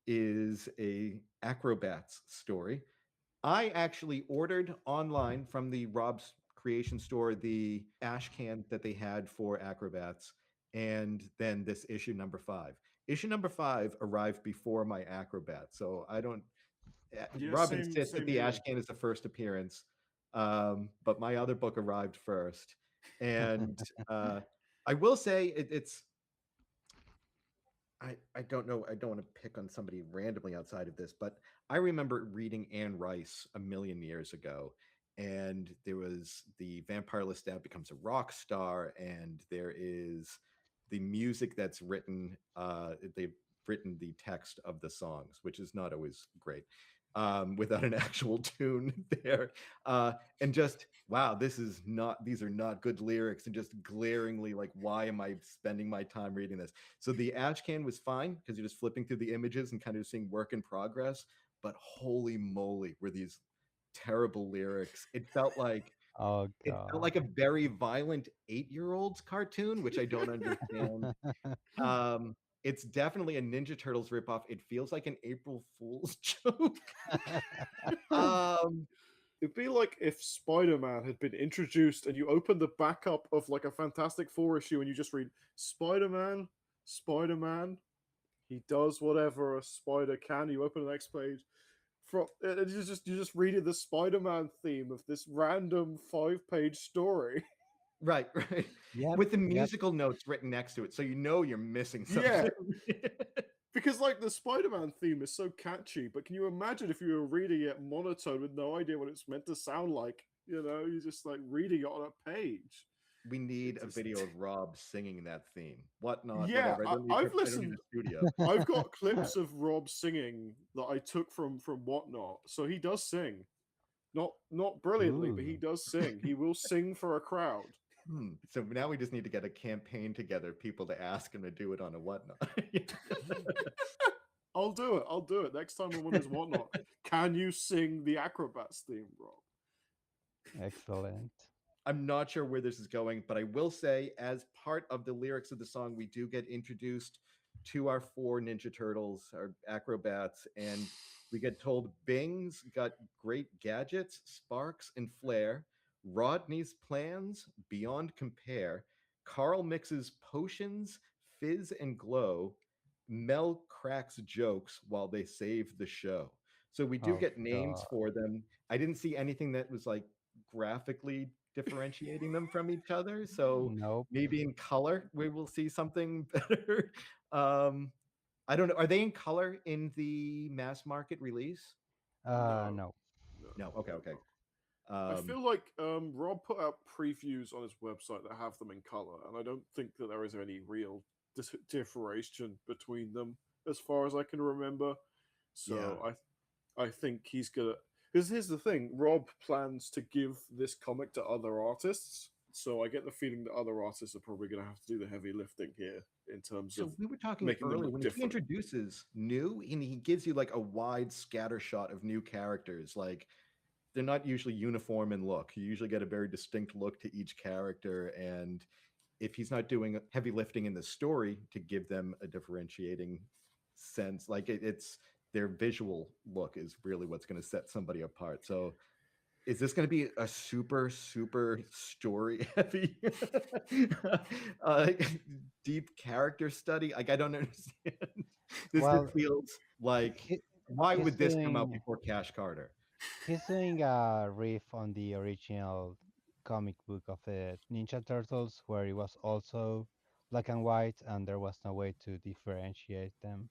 [SPEAKER 2] is a Acrobats story. I actually ordered online from the Rob's Creation store the ash can that they had for Acrobats, and then this issue number 5. Issue number 5 arrived before my Acrobat, so I don't. Rob insists that the ash can is the first appearance, but my other book arrived first, and I will say it's I don't know. I don't want to pick on somebody randomly outside of this, but I remember reading Anne Rice a million years ago, and there was the vampire Lestat becomes a rock star, and there is the music that's written. They've written the text of the songs, which is not always great, without an actual tune there, and just wow, this is not. These are not good lyrics, and just glaringly like, why am I spending my time reading this? So the Ashcan was fine because you're just flipping through the images and kind of seeing work in progress. But holy moly, were these terrible lyrics?
[SPEAKER 3] Oh
[SPEAKER 2] It felt
[SPEAKER 3] God.
[SPEAKER 2] like a very violent 8-year-old's cartoon, which I don't understand. Um, it's definitely a Ninja Turtles ripoff. It feels like an April Fool's joke. Um,
[SPEAKER 1] It'd be like if Spider-Man had been introduced and you open the backup of like a Fantastic Four issue and you just read Spider-Man, Spider-Man, he does whatever a spider can. You open the next page from and you just reading the Spider-Man theme of this random 5-page story.
[SPEAKER 2] right, right.
[SPEAKER 3] Yep.
[SPEAKER 2] With the
[SPEAKER 3] Yep.
[SPEAKER 2] musical notes written next to it, so you know you're missing
[SPEAKER 1] Yeah.
[SPEAKER 2] something.
[SPEAKER 1] Because like the Spider-Man theme is so catchy, but can you imagine if you were reading it monotone with no idea what it's meant to sound like? You know, you're just like reading it on a page.
[SPEAKER 2] We need
[SPEAKER 1] It's
[SPEAKER 2] a
[SPEAKER 1] just
[SPEAKER 2] video of Rob singing that theme. Whatnot,
[SPEAKER 1] yeah.
[SPEAKER 2] whatever.
[SPEAKER 1] I've
[SPEAKER 2] I don't need
[SPEAKER 1] listened.
[SPEAKER 2] a studio.
[SPEAKER 1] I've got clips of Rob singing that I took from Whatnot. So he does sing, not brilliantly, but he
[SPEAKER 3] Ooh.
[SPEAKER 1] does sing. He will sing for a crowd.
[SPEAKER 2] So now we just need to get a campaign together, people to ask him to do it on a Whatnot.
[SPEAKER 1] I'll do it. I'll do it next time I'm on his Whatnot. Can you sing the Acrobats theme, Rob?
[SPEAKER 3] Excellent.
[SPEAKER 2] I'm not sure where this is going, but I will say, as part of the lyrics of the song, we do get introduced to our 4 Ninja Turtles, our acrobats, and we get told Bing's got great gadgets, sparks, and flair. Rodney's plans beyond compare. Carl mixes potions, fizz, and glow. Mel cracks jokes while they save the show. So we do
[SPEAKER 3] Oh
[SPEAKER 2] get names
[SPEAKER 3] God.
[SPEAKER 2] for them. I didn't see anything that was like graphically differentiating them from each other. So
[SPEAKER 3] Nope.
[SPEAKER 2] maybe in color we will see something better. Um, I don't know. Are they in color in the mass market release?
[SPEAKER 1] No,
[SPEAKER 3] No.
[SPEAKER 1] no,
[SPEAKER 2] No. Okay.
[SPEAKER 1] they're
[SPEAKER 2] Okay.
[SPEAKER 1] not. I feel like Rob put out previews on his website that have them in color, and I don't think that there is any real differentiation between them as far as I can remember.
[SPEAKER 2] Yeah.
[SPEAKER 1] So I think he's gonna. Because here's the thing: Rob plans to give this comic to other artists, so I get the feeling that other artists are probably gonna have to do the heavy lifting here in terms of
[SPEAKER 2] So we were talking
[SPEAKER 1] making them
[SPEAKER 2] earlier
[SPEAKER 1] look
[SPEAKER 2] when he
[SPEAKER 1] different.
[SPEAKER 2] introduces new and he gives you like a wide scatter shot of new characters. Like they're not usually uniform in look. You usually get a very distinct look to each character. And if he's not doing heavy lifting in the story to give them a differentiating sense, like it's their visual look is really what's going to set somebody apart. So is this going to be a super story heavy uh, deep character study? Like I don't understand. This
[SPEAKER 3] Well,
[SPEAKER 2] just feels like,
[SPEAKER 3] he,
[SPEAKER 2] why
[SPEAKER 3] he's
[SPEAKER 2] would this come out
[SPEAKER 3] doing
[SPEAKER 2] before Cash Carter?
[SPEAKER 3] he's doing a riff on the original comic book of the Ninja Turtles, where it was also black and white, and there was no way to differentiate them.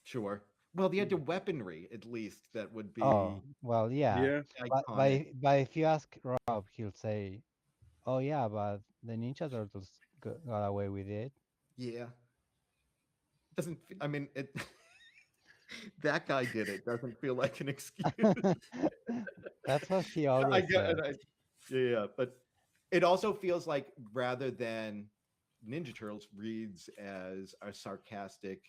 [SPEAKER 2] Sure. Well, they had the weaponry at least that would
[SPEAKER 3] Oh,
[SPEAKER 2] be
[SPEAKER 3] well, yeah.
[SPEAKER 1] Yeah,
[SPEAKER 2] iconic.
[SPEAKER 3] But if you ask Rob, he'll say, "Oh yeah, but the Ninja Turtles got away with it."
[SPEAKER 2] Yeah. Doesn't I mean it that guy did it. Doesn't feel like an excuse.
[SPEAKER 3] That's what he
[SPEAKER 2] I
[SPEAKER 3] always
[SPEAKER 2] get
[SPEAKER 3] says.
[SPEAKER 2] it. Yeah, but it also feels like rather than Ninja Turtles reads as a sarcastic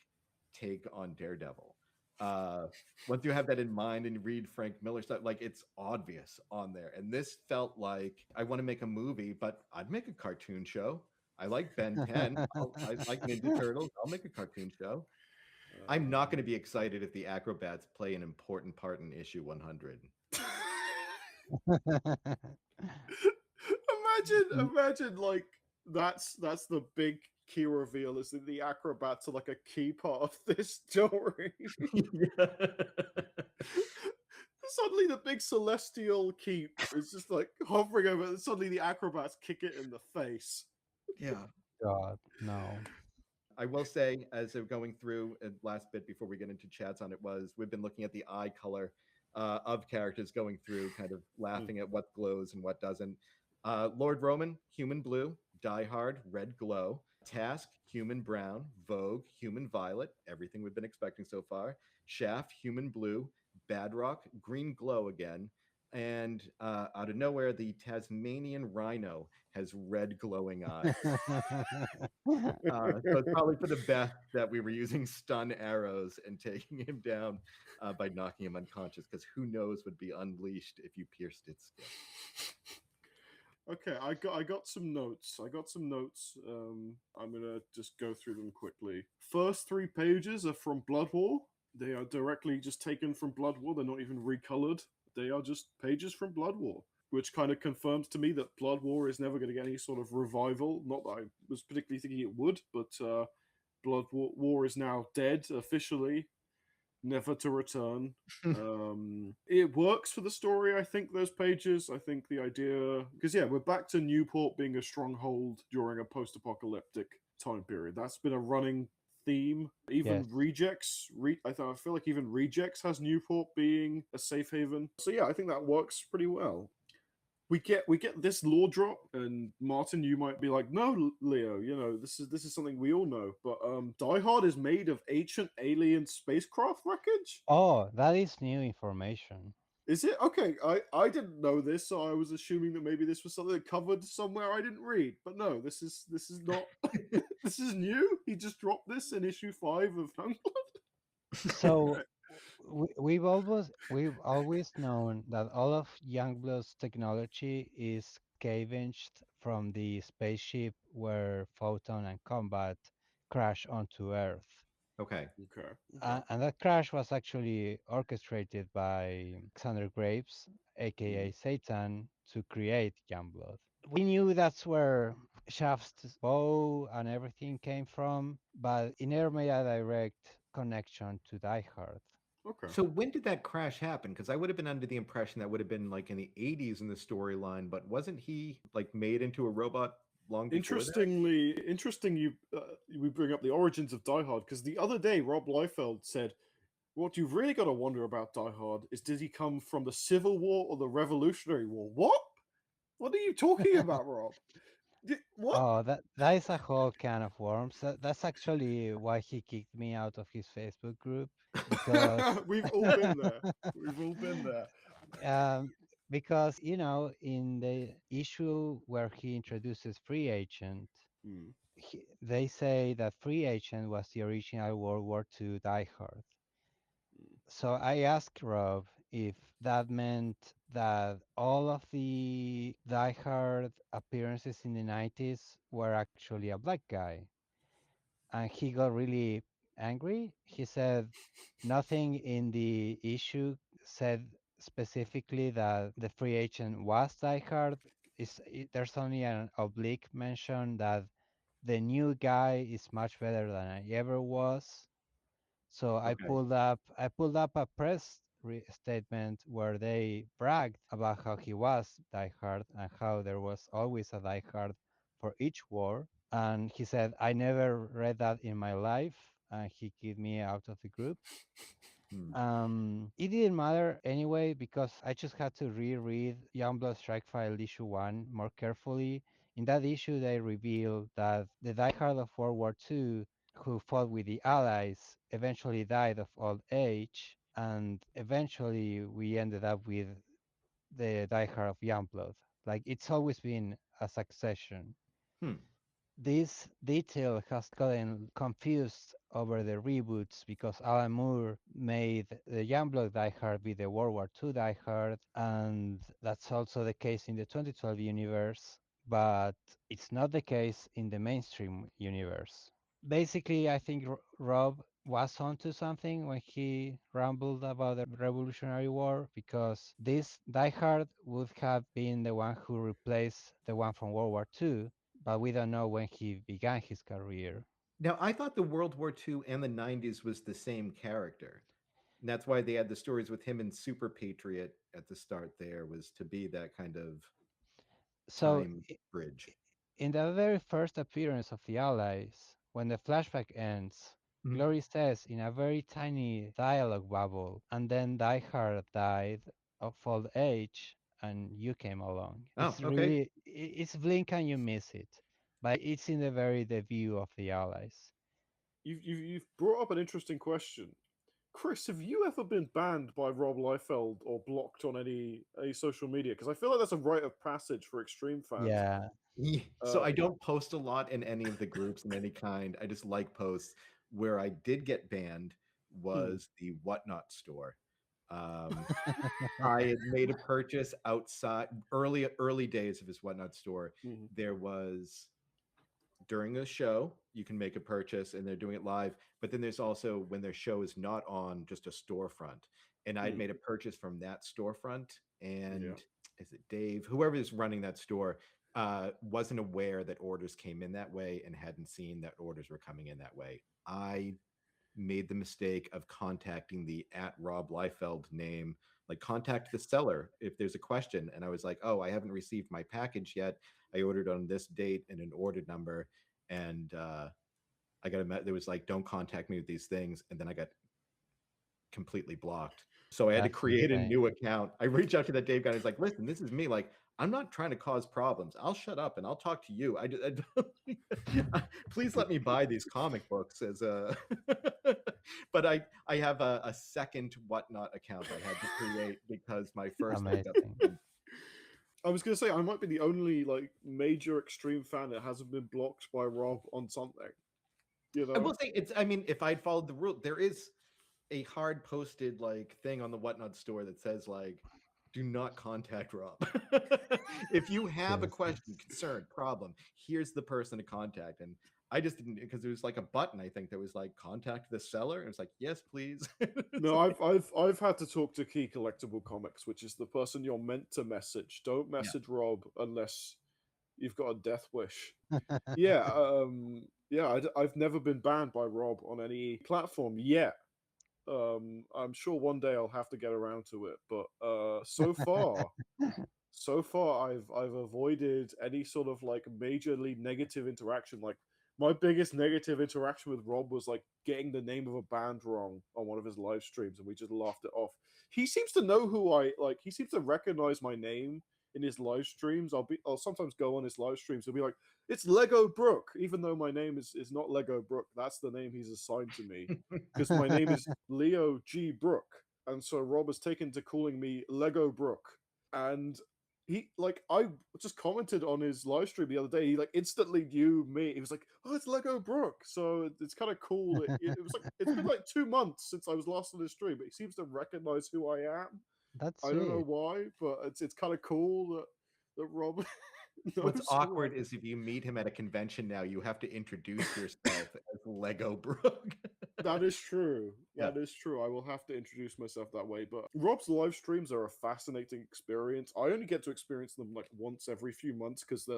[SPEAKER 2] take on Daredevil. Uh, Once you have that in mind and you read Frank Miller stuff, like it's obvious on there. And this felt like I want to make a movie, but I'd make a cartoon show. I like Ben 10. I like Ninja Turtles. I'll make a cartoon show. I'm not going to be excited if the acrobats play an important part in issue 100.
[SPEAKER 1] imagine like that's the big key reveal is that the acrobats are like a key part of this story. Suddenly the big celestial keep is just like hovering over and suddenly the acrobats kick it in the face.
[SPEAKER 2] Yeah.
[SPEAKER 3] God, no.
[SPEAKER 2] I will say, as of going through last bit before we get into chats on it, was we've been looking at the eye color of characters, going through, kind of
[SPEAKER 1] Mm.
[SPEAKER 2] laughing at what glows and what doesn't. Lord Roman, human blue. Die Hard, red glow. Task, human brown. Vogue, human violet. Everything we've been expecting so far. Shaft, human blue. Badrock, green glow again. And out of nowhere, the Tasmanian rhino has red glowing eyes. So it's probably for the best that we were using stun arrows and taking him down by knocking him unconscious, because who knows would be unleashed if you pierced its skin.
[SPEAKER 1] Okay, I got some notes. I'm gonna just go through them quickly. First three pages are from Blood War. They are directly just taken from Blood War. They're not even recolored. They are just pages from Blood War, which kind of confirms to me that Blood War is never going to get any sort of revival. Not that I was particularly thinking it would, but War is now dead officially, never to return. It works for the story, I think, those pages. I think the idea, because yeah, we're back to Newport being a stronghold during a post-apocalyptic time period. That's been a running theme. Even
[SPEAKER 3] Yes.
[SPEAKER 1] Rejects, I feel like even Rejects has Newport being a safe haven. So yeah, I think that works pretty well. We get this lore drop, and Martin, you might be like, no, Leo, this is something we all know, but Die Hard is made of ancient alien spacecraft wreckage.
[SPEAKER 3] Oh, that is new information.
[SPEAKER 1] Is it? Okay, I didn't know this, so I was assuming that maybe this was something covered somewhere I didn't read. But no, this is not. This is new. He just dropped this in issue 5 of Youngblood.
[SPEAKER 3] So we've always known that all of Youngblood's technology is scavenged from the spaceship where Photon and Combat crash onto Earth.
[SPEAKER 2] Okay.
[SPEAKER 1] Okay.
[SPEAKER 3] And that crash was actually orchestrated by Alexander Graves, aka Satan, to create Youngblood. We knew that's where Shaft's bow and everything came from, but it never made a direct connection to Die Hard.
[SPEAKER 1] Okay.
[SPEAKER 2] So when did that crash happen? Because I would have been under the impression that would have been like in the 80s in the storyline, but wasn't he like made into a robot long before that?
[SPEAKER 1] Interesting. We bring up the origins of Die Hard because the other day Rob Liefeld said, "What you've really got to wonder about Die Hard is did he come from the Civil War or the Revolutionary War?" What? What are you talking about, Rob? What?
[SPEAKER 3] Oh, that is a whole can of worms. That's actually why he kicked me out of his Facebook group because
[SPEAKER 1] We've all been there. We've all been there.
[SPEAKER 3] um, because in the issue where he introduces Free Agent,
[SPEAKER 1] Hmm.
[SPEAKER 3] they say that Free Agent was the original World War II Die Hard. So I asked Rob if that meant that all of the Die Hard appearances in the 90s were actually a black guy. And he got really angry. He said nothing in the issue said specifically that the free agent was Die Hard. There's only an oblique mention that the new guy is much better than I ever was. So
[SPEAKER 2] Okay.
[SPEAKER 3] I pulled up a statement where they bragged about how he was Die Hard and how there was always a Die Hard for each war. And he said, I never read that in my life. And he kicked me out of the group.
[SPEAKER 2] Hmm.
[SPEAKER 3] It didn't matter anyway because I just had to reread Youngblood Strike File issue 1 more carefully. In that issue, they revealed that the diehard of World War II who fought with the Allies eventually died of old age, and eventually we ended up with the diehard of Youngblood. Like it's always been a succession.
[SPEAKER 2] Hmm.
[SPEAKER 3] This detail has gotten confused over the reboots because Alan Moore made the Youngblood Die Hard be the World War II Die Hard, and that's also the case in the 2012 universe, but it's not the case in the mainstream universe. Basically, I think Rob was onto something when he rambled about the Revolutionary War because this Die Hard would have been the one who replaced the one from World War II, but we don't know when he began his career.
[SPEAKER 2] Now, I thought the World War II and the 90s was the same character. And that's why they had the stories with him and Super Patriot at the start there, was to be that kind of
[SPEAKER 3] So,
[SPEAKER 2] time bridge.
[SPEAKER 3] in the very first appearance of the Allies, when the flashback ends,
[SPEAKER 2] Mhm.
[SPEAKER 3] Glory says in a very tiny dialogue bubble, and then Die Hard died of old age, and you came along.
[SPEAKER 2] Oh,
[SPEAKER 3] It's
[SPEAKER 2] okay.
[SPEAKER 3] really, it's blink and you miss it, but it's in the very debut of the Allies.
[SPEAKER 1] You've brought up an interesting question. Chris, have you ever been banned by Rob Liefeld or blocked on any social media? Because I feel like that's a rite of passage for extreme fans.
[SPEAKER 3] Yeah.
[SPEAKER 2] So
[SPEAKER 1] Uh,
[SPEAKER 2] I don't post a lot in any of the groups in any kind. I just like posts. Where I did get banned
[SPEAKER 1] hmm,
[SPEAKER 2] was the Whatnot store. Um, I had made a purchase outside early days of his Whatnot store.
[SPEAKER 1] hmm,
[SPEAKER 2] There was during a show you can make a purchase and they're doing it live, but then there's also when their show is not on just a storefront, and I'd
[SPEAKER 1] hmm,
[SPEAKER 2] made a purchase from that storefront,
[SPEAKER 1] yeah.
[SPEAKER 2] and is it Dave, whoever is running that store, wasn't aware that orders came in that way and hadn't seen that orders were coming in that way. I made the mistake of contacting the at Rob Liefeld name, like contact the seller if there's a question. And I was like, oh, I haven't received my package yet. I ordered on this date and an order number. And I got there was like, don't contact me with these things. And then I got completely blocked. So I had to
[SPEAKER 3] That's
[SPEAKER 2] create a
[SPEAKER 3] insane.
[SPEAKER 2] new account. I reached out to that Dave guy and he's like, listen, this is me. Like, I'm not trying to cause problems. I'll shut up and I'll talk to you. Please let me buy these comic books as a but I have a second Whatnot account I had to create because my first one got
[SPEAKER 3] Amazing.
[SPEAKER 2] banned.
[SPEAKER 1] I was gonna say I might be the only like major extreme fan that hasn't been blocked by Rob on something. You
[SPEAKER 2] I will
[SPEAKER 1] know?
[SPEAKER 2] say it's I mean, if I'd followed the rule, there is a hard posted like thing on the Whatnot store that says like do not contact Rob. If you have a
[SPEAKER 3] Yes,
[SPEAKER 2] question,
[SPEAKER 3] yes.
[SPEAKER 2] concern, problem, here's the person to contact. And I just didn't because there was like a button I think that was like contact the seller. And it's like, yes, please. It's
[SPEAKER 1] No,
[SPEAKER 2] like,
[SPEAKER 1] I've had to talk to Key Collectible Comics, which is the person you're meant to message. Don't
[SPEAKER 2] yeah.
[SPEAKER 1] message Rob unless you've got a death wish. Yeah, yeah. I've never been banned by Rob on any platform yet. I'm sure one day I'll have to get around to it, but so far I've avoided any sort of like majorly negative interaction. Like my biggest negative interaction with Rob was like getting the name of a band wrong on one of his live streams, and we just laughed it off. He seems to know who I like. He seems to recognize my name in his live streams. I'll sometimes go on his live streams and be like, "It's Lego Brook," even though my name is not Lego Brook. That's the name he's assigned to me because my name is Leo G Brook, and so Rob has taken to calling me Lego Brook. And he like I just commented on his live stream the other day. He like instantly knew me. He was like, "Oh, it's Lego Brook." So it's kind of cool. It was like it's been like 2 months since I was last on his stream, but he seems to recognize who I am.
[SPEAKER 3] That's
[SPEAKER 1] I don't know
[SPEAKER 3] sweet.
[SPEAKER 1] why, but it's kind of cool that Rob
[SPEAKER 2] What's
[SPEAKER 1] knows who I
[SPEAKER 2] awkward
[SPEAKER 1] am.
[SPEAKER 2] is if you meet him at a convention now, you have to introduce yourself as Lego Brook.
[SPEAKER 1] That is true.
[SPEAKER 2] Yeah.
[SPEAKER 1] That is true. I will have to introduce myself that way. But Rob's live streams are a fascinating experience. I only get to experience them like once every few months because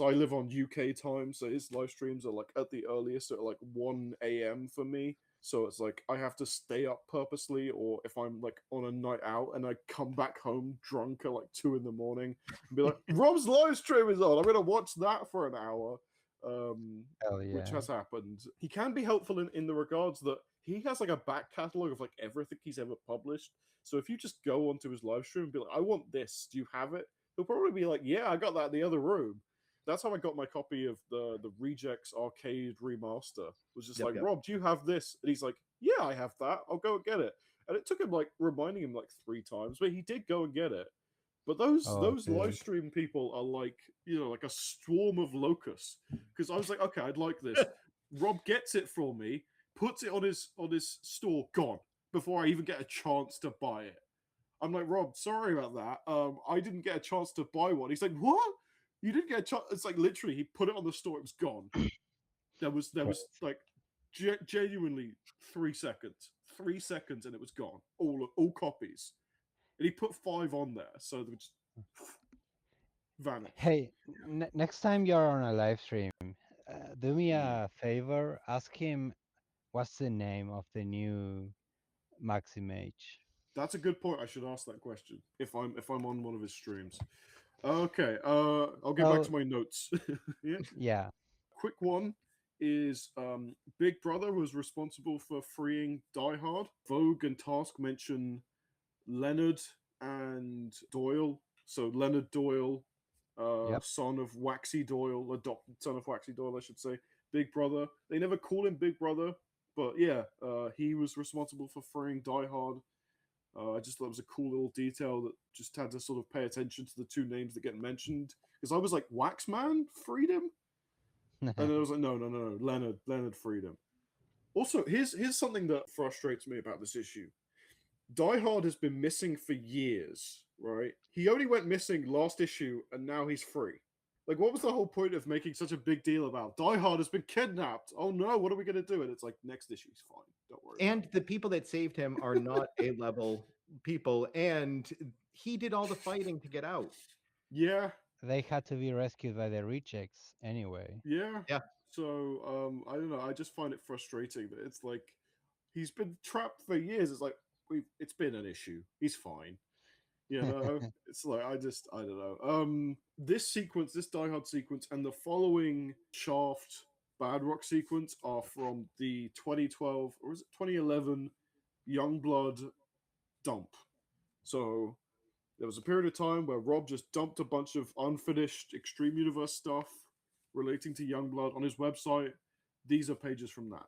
[SPEAKER 1] I live on UK time, so his live streams are like at the earliest at like 1 a.m. for me. So it's like I have to stay up purposely, or if I'm like on a night out and I come back home drunk at like 2 in the morning and be like, Rob's live stream is on. I'm gonna watch that for an hour.
[SPEAKER 3] Hell
[SPEAKER 1] Which
[SPEAKER 3] yeah.
[SPEAKER 1] has happened. He can be helpful in the regards that he has like a back catalog of like everything he's ever published. So if you just go onto his live stream and be like, I want this, do you have it? He'll probably be like, yeah, I got that in the other room. That's how I got my copy of the Rejects Arcade Remaster. Was just
[SPEAKER 2] Yep,
[SPEAKER 1] like,
[SPEAKER 2] yep.
[SPEAKER 1] Rob, do you have this? And he's like, yeah, I have that. I'll go and get it. And it took him like reminding him like 3 times, but he did go and get it. But
[SPEAKER 3] Oh,
[SPEAKER 1] those live
[SPEAKER 3] good.
[SPEAKER 1] stream people are like, you know, like a swarm of locusts. Because I was like, okay, I'd like this. Rob gets it for me, puts it on his store, gone before I even get a chance to buy it. I'm like, Rob, sorry about that. I didn't get a chance to buy one. He's like, what? You didn't get a chance? It's like literally, he put it on the store, it was gone. There was like genuinely 3 seconds, 3 seconds, and it was gone. All copies, and he put 5 on there, so they just vanished.
[SPEAKER 3] Hey, next time you're on a live stream, do me
[SPEAKER 1] Hmm.
[SPEAKER 3] a favor. Ask him what's the name of the new Maximage.
[SPEAKER 1] That's a good point. I should ask that question if I'm on one of his streams. Okay, I'll get back
[SPEAKER 3] Well,
[SPEAKER 1] to my notes. Yeah,
[SPEAKER 3] yeah.
[SPEAKER 1] quick one is Big Brother was responsible for freeing Die Hard. Vogue and Task mention Leonard and Doyle. So Leonard Doyle,
[SPEAKER 3] Yep.
[SPEAKER 1] son of Waxy Doyle, adopted son of Waxy Doyle, I should say. Big Brother. They never call him Big Brother, but yeah, he was responsible for freeing Die Hard. I just thought it was a cool little detail that just had to sort of pay attention to the two names that get mentioned. Because I was like, Waxman freed him? And then I was like, no, Leonard freed him. Also, here's something that frustrates me about this issue. Die Hard has been missing for years, right? He only went missing last issue, and now he's free. Like, what was the whole point of making such a big deal about Die Hard has been kidnapped? Oh no, what are we gonna do? And it's like, next issue's fine. Don't worry.
[SPEAKER 2] And the people that saved him are not A-level people, and he did all the fighting to get out.
[SPEAKER 1] Yeah,
[SPEAKER 3] They had to be rescued by the rejects anyway.
[SPEAKER 1] yeah.
[SPEAKER 2] Yeah.
[SPEAKER 1] So, I don't know. I just find it frustrating that it's like he's been trapped for years. It's like it's been an issue. He's fine. You know, it's like I don't know. This sequence, this Die Hard sequence, and the following Shaft Bad Rock sequence are from the 2012 or is it 2011 Youngblood dump. So there was a period of time where Rob just dumped a bunch of unfinished Extreme Universe stuff relating to Youngblood on his website. These are pages from that.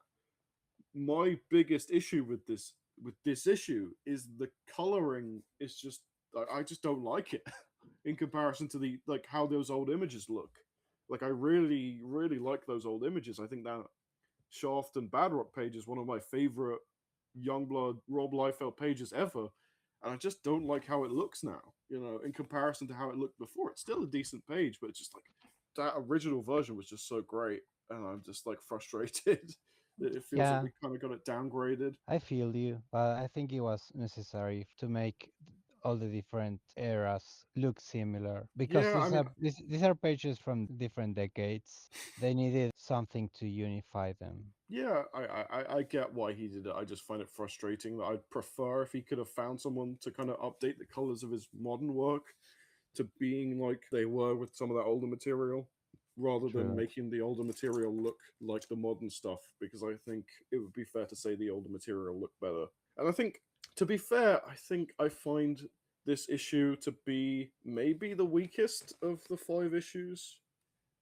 [SPEAKER 1] My biggest issue with this issue is the coloring is just I just don't like it in comparison to the like how those old images look. Like I really like those old images. I think that Shaft and Bad-Rock page is one of my favorite Youngblood Rob Liefeld pages ever, and I just don't like how it looks now. You know, in comparison to how it looked before, it's still a decent page, but it's just like that original version was just so great, and I'm just like frustrated. It feels like
[SPEAKER 3] Yeah,
[SPEAKER 1] we kind of got it downgraded.
[SPEAKER 3] I feel you, but I think it was necessary to make all the different eras look similar because
[SPEAKER 1] Yeah, I mean,
[SPEAKER 3] these are pages from different decades. They needed something to unify them.
[SPEAKER 1] yeah, I get why he did it. I just find it frustrating that I'd prefer if he could have found someone to kind of update the colors of his modern work to being like they were with some of that older material, rather than
[SPEAKER 3] True.
[SPEAKER 1] making the older material look like the modern stuff. Because I think it would be fair to say the older material looked better. And I think, to be fair, I think I find this issue to be maybe the weakest of the 5 issues.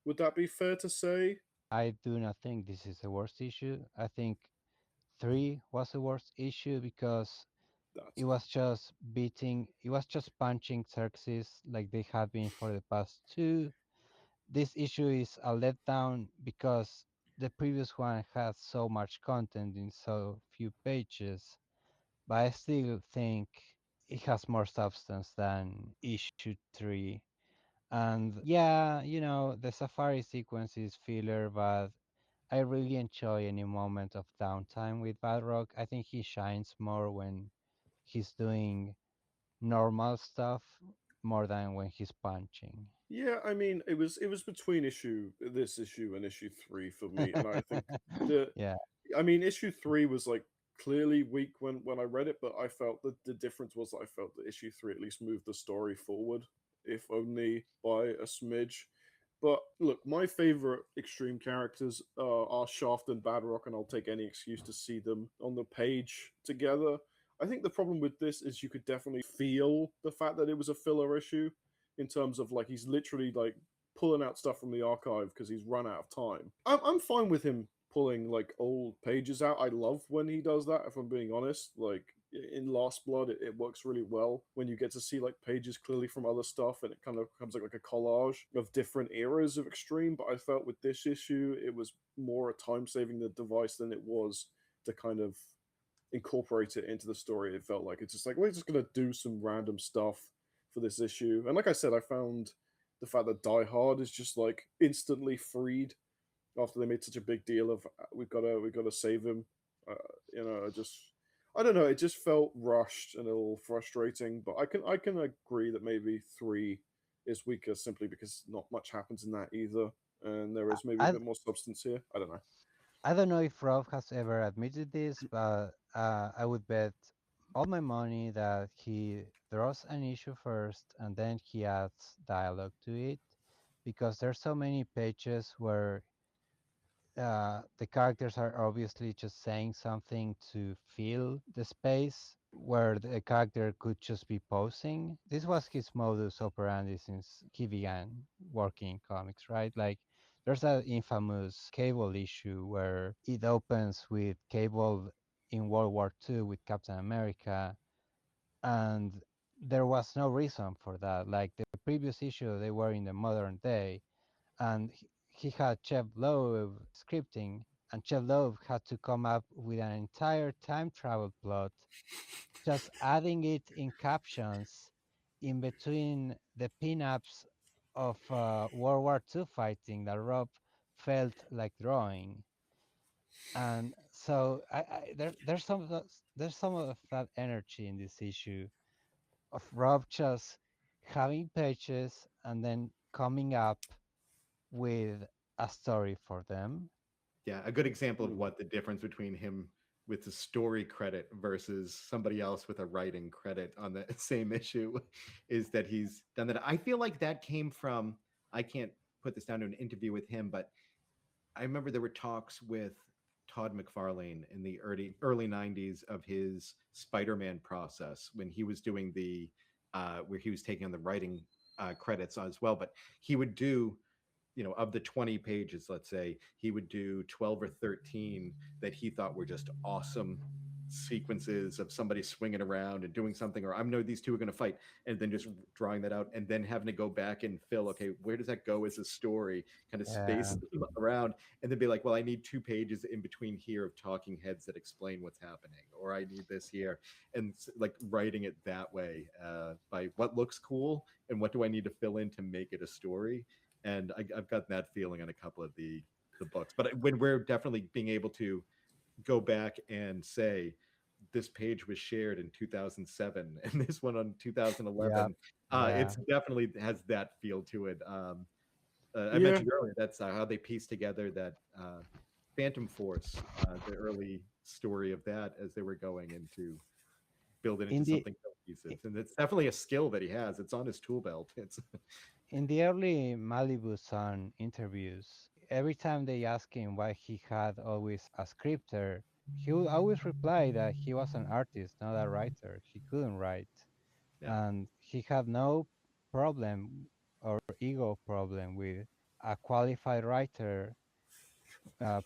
[SPEAKER 1] Would that be fair to say?
[SPEAKER 3] I do not think this is the worst issue. I think 3 was the worst issue because
[SPEAKER 1] That's
[SPEAKER 3] it was just it was just punching Xerxes like they have been for the past 2. This issue is a letdown because the previous one had so much content in so few pages, but I still think it has more substance than issue 3. And yeah, the safari sequence is filler, but I really enjoy any moment of downtime with Bad-Rock. I think he shines more when he's doing normal stuff more than when he's punching.
[SPEAKER 1] Yeah, I mean, it was between this issue and issue 3 for me, and I think the
[SPEAKER 3] Yeah.
[SPEAKER 1] I mean, issue 3 was like clearly weak when I read it, but I felt that the difference was that I felt that issue 3 at least moved the story forward, if only by a smidge. But look, my favorite extreme characters are Shaft and Badrock, and I'll take any excuse to see them on the page together. I think the problem with this is you could definitely feel the fact that it was a filler issue in terms of like he's literally like pulling out stuff from the archive because he's run out of time. I'm fine with him pulling like old pages out. I love when he does that, if I'm being honest. Like in Last Blood, it works really well when you get to see like pages clearly from other stuff and it kind of becomes like a collage of different eras of Extreme. But I felt with this issue, it was more a time saving the device than it was to kind of incorporate it into the story. It felt like it's just like we're just gonna do some random stuff for this issue. And like I said, I found the fact that Die Hard is just like instantly freed after they made such a big deal of we gotta save him. Uh, I don't know. It just felt rushed and a little frustrating. But I can agree that maybe 3 is weaker simply because not much happens in that either, and there is maybe a
[SPEAKER 3] I,
[SPEAKER 1] bit more substance here. I don't know.
[SPEAKER 3] I don't know if Rob has ever admitted this, but I would bet all my money that he draws an issue first and then he adds dialogue to it because there's so many pages where the characters are obviously just saying something to fill the space where the character could just be posing. This was his modus operandi since he began working in comics, right? Like, there's that infamous Cable issue where it opens with Cable in World War II with Captain America, and there was no reason for that. Like, the previous issue, they were in the modern day, and he had Chef Loeb scripting, and Chef Loeb had to come up with an entire time travel plot, just adding it in captions in between the pinups of World War II fighting that Rob felt like drawing. And so there's some of that energy in this issue of Rob just having pages and then coming up with a story for them.
[SPEAKER 2] Yeah, a good example of
[SPEAKER 1] Mm.
[SPEAKER 2] what the difference between him with the story credit versus somebody else with a writing credit on the same issue is that he's done that. I feel like that came from, I can't put this down to an interview with him, but I remember there were talks with Todd McFarlane in the early 90s of his Spider-Man process when he was doing the where he was taking on the writing credits as well, but he would do, of the 20 pages, let's say, he would do 12 or 13 that he thought were just awesome sequences of somebody swinging around and doing something, or I know these two are going to fight, and then just drawing that out and then having to go back and fill, okay, where does that go as a story, kind of space
[SPEAKER 3] Yeah,
[SPEAKER 2] them around, and then be like, well, I need 2 pages in between here of talking heads that explain what's happening, or I need this here, and like writing it that way, by what looks cool and what do I need to fill in to make it a story. And I've got that feeling on a couple of the books. But when we're definitely being able to go back and say this page was shared in 2007 and this one on
[SPEAKER 3] yeah,
[SPEAKER 2] 2011,
[SPEAKER 3] yeah.
[SPEAKER 2] it's definitely has that feel to it. I
[SPEAKER 1] Yeah,
[SPEAKER 2] mentioned earlier that's how they pieced together that Phantom Force, the early story of that as they were going into build it into
[SPEAKER 3] In the
[SPEAKER 2] something cohesive, and it's definitely a skill that he has. It's on his tool belt. It's
[SPEAKER 3] in the early Malibu Sun interviews, every time they asked him why he had always a scripter, he would always reply that he was an artist, not a writer. He couldn't write,
[SPEAKER 2] yeah.
[SPEAKER 3] and he had no problem or ego problem with a qualified writer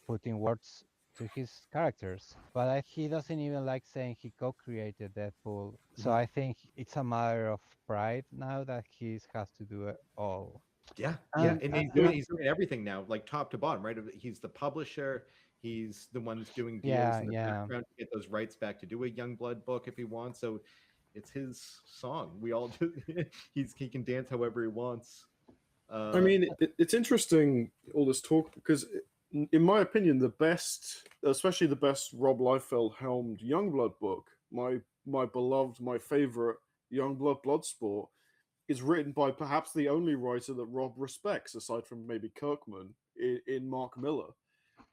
[SPEAKER 3] putting words to his characters. But he doesn't even like saying he co-created Deadpool. So
[SPEAKER 2] Mhm.
[SPEAKER 3] I think it's a matter of pride now that he has to do it all.
[SPEAKER 2] Yeah, yeah,
[SPEAKER 3] And
[SPEAKER 2] and
[SPEAKER 1] yeah,
[SPEAKER 2] he's doing everything now, like top to bottom, right? He's the publisher. He's the one that's doing deals
[SPEAKER 3] yeah,
[SPEAKER 2] in the
[SPEAKER 3] yeah.
[SPEAKER 2] background to get those rights back to do a Youngblood book if he wants. So it's his song. We all do. He can dance however he wants.
[SPEAKER 1] I
[SPEAKER 2] Uh,
[SPEAKER 1] mean, it's interesting all this talk because, in my opinion, the best, especially the best Rob Liefeld helmed Youngblood book, my beloved, my favorite Youngblood Bloodsport, is written by perhaps the only writer that Rob respects, aside from maybe Kirkman, in Mark Miller.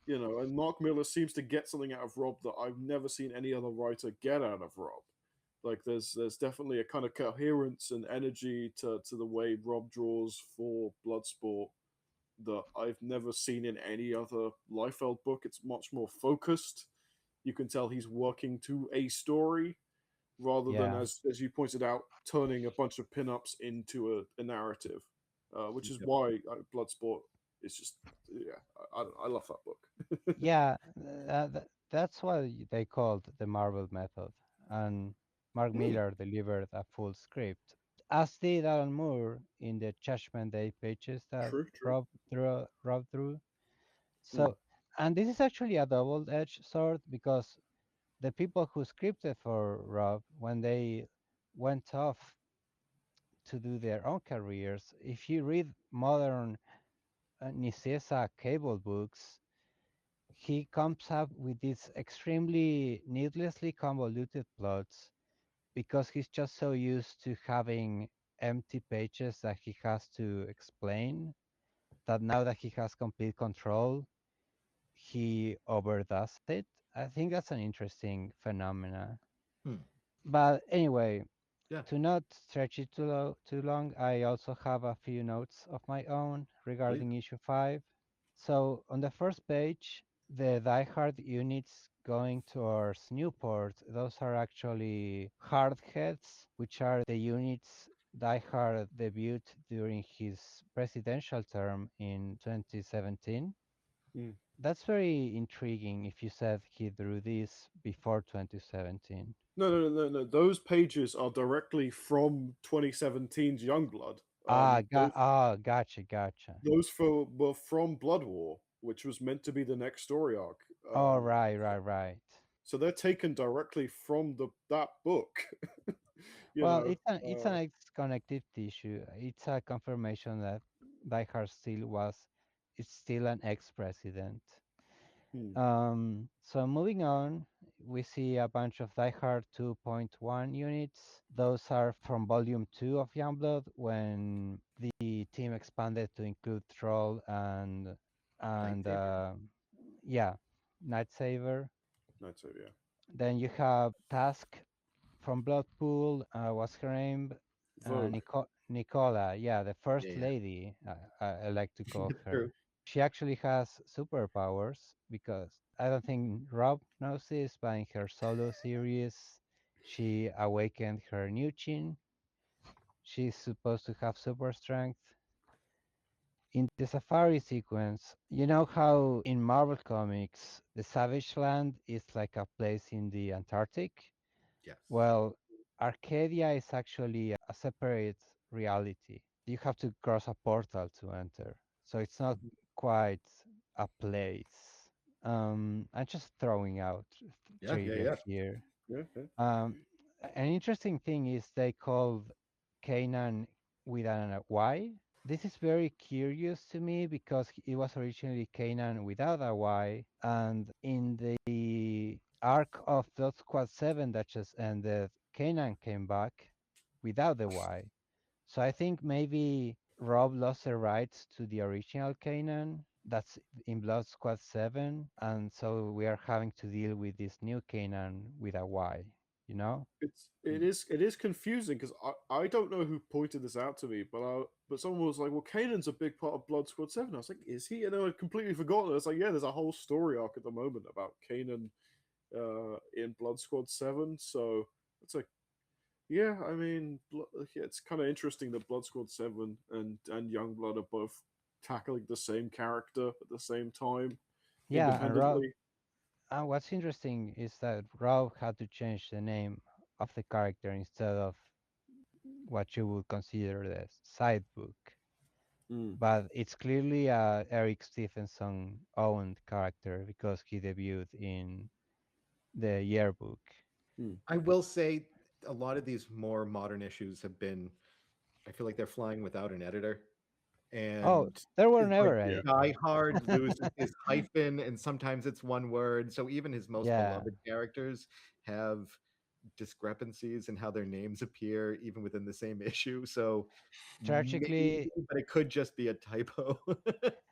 [SPEAKER 1] And Mark Miller seems to get something out of Rob that I've never seen any other writer get out of Rob. Like there's definitely a kind of coherence and energy to the way Rob draws for Bloodsport that I've never seen in any other Liefeld book. It's much more focused. You can tell he's working to a story rather than,
[SPEAKER 3] Yeah.
[SPEAKER 1] as you pointed out, turning a bunch of pinups into a narrative, which is
[SPEAKER 2] yep.
[SPEAKER 1] why Bloodsport is just, yeah, I love that book.
[SPEAKER 3] Yeah, that's what they called the Marvel method. And Mark
[SPEAKER 1] Mm,
[SPEAKER 3] Miller delivered a full script, as did Alan Moore in the Judgment Day pages that
[SPEAKER 1] true, true.
[SPEAKER 3] Rob drew.
[SPEAKER 1] Mm,
[SPEAKER 3] So, and this is actually a double-edged sword because the people who scripted for Rob, when they went off to do their own careers, if you read modern Nicieza Cable books, he comes up with these extremely needlessly convoluted plots because he's just so used to having empty pages that he has to explain that now that he has complete control, he overdoes it. I think that's an interesting phenomena.
[SPEAKER 2] Hmm.
[SPEAKER 3] But anyway,
[SPEAKER 2] Yeah,
[SPEAKER 3] to not stretch it too long, I also have a few notes of my own
[SPEAKER 2] please.
[SPEAKER 3] regarding issue 5. So on the first page, the diehard units going towards Newport, those are actually hardheads, which are the units diehard debuted during his presidential term in 2017.
[SPEAKER 1] Mm.
[SPEAKER 3] That's very intriguing if you said he drew this before 2017.
[SPEAKER 1] No, no, no, no, no. Those pages are directly from 2017's Youngblood. Those
[SPEAKER 3] Gotcha, gotcha.
[SPEAKER 1] were from Blood War, which was meant to be the next story arc.
[SPEAKER 3] Oh, right.
[SPEAKER 1] So they're taken directly from that book. you
[SPEAKER 3] Well,
[SPEAKER 1] know.
[SPEAKER 3] it's an connective tissue. It's a confirmation that Die Hard still was, is still an ex-president.
[SPEAKER 1] Hmm.
[SPEAKER 3] So moving on, we see a bunch of Die Hard 2.1 units. Those are from Volume 2 of Youngblood when the team expanded to include Troll and
[SPEAKER 2] Lightsaber.
[SPEAKER 3] yeah, Night Saver.
[SPEAKER 1] I'd say, yeah.
[SPEAKER 3] Then you have Task from Bloodpool. What's her name?
[SPEAKER 1] Vogue.
[SPEAKER 3] Nicola. Yeah, the
[SPEAKER 2] Yeah,
[SPEAKER 3] first
[SPEAKER 2] yeah.
[SPEAKER 3] lady. I like to call her.
[SPEAKER 2] True.
[SPEAKER 3] She actually has superpowers because I don't think Rob knows this, but in her solo series, she awakened her new chin. She's supposed to have super strength. In the safari sequence, you know how in Marvel Comics, the Savage Land is like a place in the Antarctic?
[SPEAKER 2] Yes.
[SPEAKER 3] Well, Arcadia is actually a separate reality. You have to cross a portal to enter. So it's not
[SPEAKER 1] Mhm.
[SPEAKER 3] quite a place. I'm just throwing out
[SPEAKER 2] Yeah, yeah,
[SPEAKER 3] trivia
[SPEAKER 2] yeah.
[SPEAKER 3] here.
[SPEAKER 1] Yeah, yeah.
[SPEAKER 3] Um, an interesting thing is they called Canaan with an Y. This is very curious to me because it was originally Canaan without a Y, and in the arc of Dot Squad 7 that just ended, Canaan came back without the Y. So I think maybe Rob lost the rights to the original Canaan that's in Blood Squad 7, and so we are having to deal with this new Canaan with a Y, you know?
[SPEAKER 2] Mm.
[SPEAKER 1] It is confusing because I don't know who pointed this out to me, but someone was like, "Well, Kanan's a big part of Blood Squad 7." I was like, "Is he?" And then I'd completely forgotten. It's like, yeah, there's a whole story arc at the moment about Kanan in Blood Squad 7. So it's like, yeah, I mean, yeah, it's kind of interesting that Blood Squad 7 and Youngblood are both tackling the same character at the same time
[SPEAKER 3] Yeah, and Rob,
[SPEAKER 1] independently.
[SPEAKER 3] what's interesting is that Rob had to change the name of the character instead of what you would consider the side book.
[SPEAKER 1] Mm,
[SPEAKER 3] But it's clearly a Eric Stephenson owned character because he debuted in the yearbook.
[SPEAKER 1] mm.
[SPEAKER 2] I will say a lot of these more modern issues have been, I feel like they're flying without an editor.
[SPEAKER 3] Oh,
[SPEAKER 2] And
[SPEAKER 3] there were
[SPEAKER 2] it's like
[SPEAKER 3] never
[SPEAKER 1] Yeah.
[SPEAKER 2] Die
[SPEAKER 3] editors.
[SPEAKER 2] Hard loses his hyphen and sometimes it's one word. So even his most
[SPEAKER 3] Yeah,
[SPEAKER 2] beloved characters have discrepancies in how their names appear even within the same issue. So maybe,
[SPEAKER 3] tragically,
[SPEAKER 2] but it could just be a typo.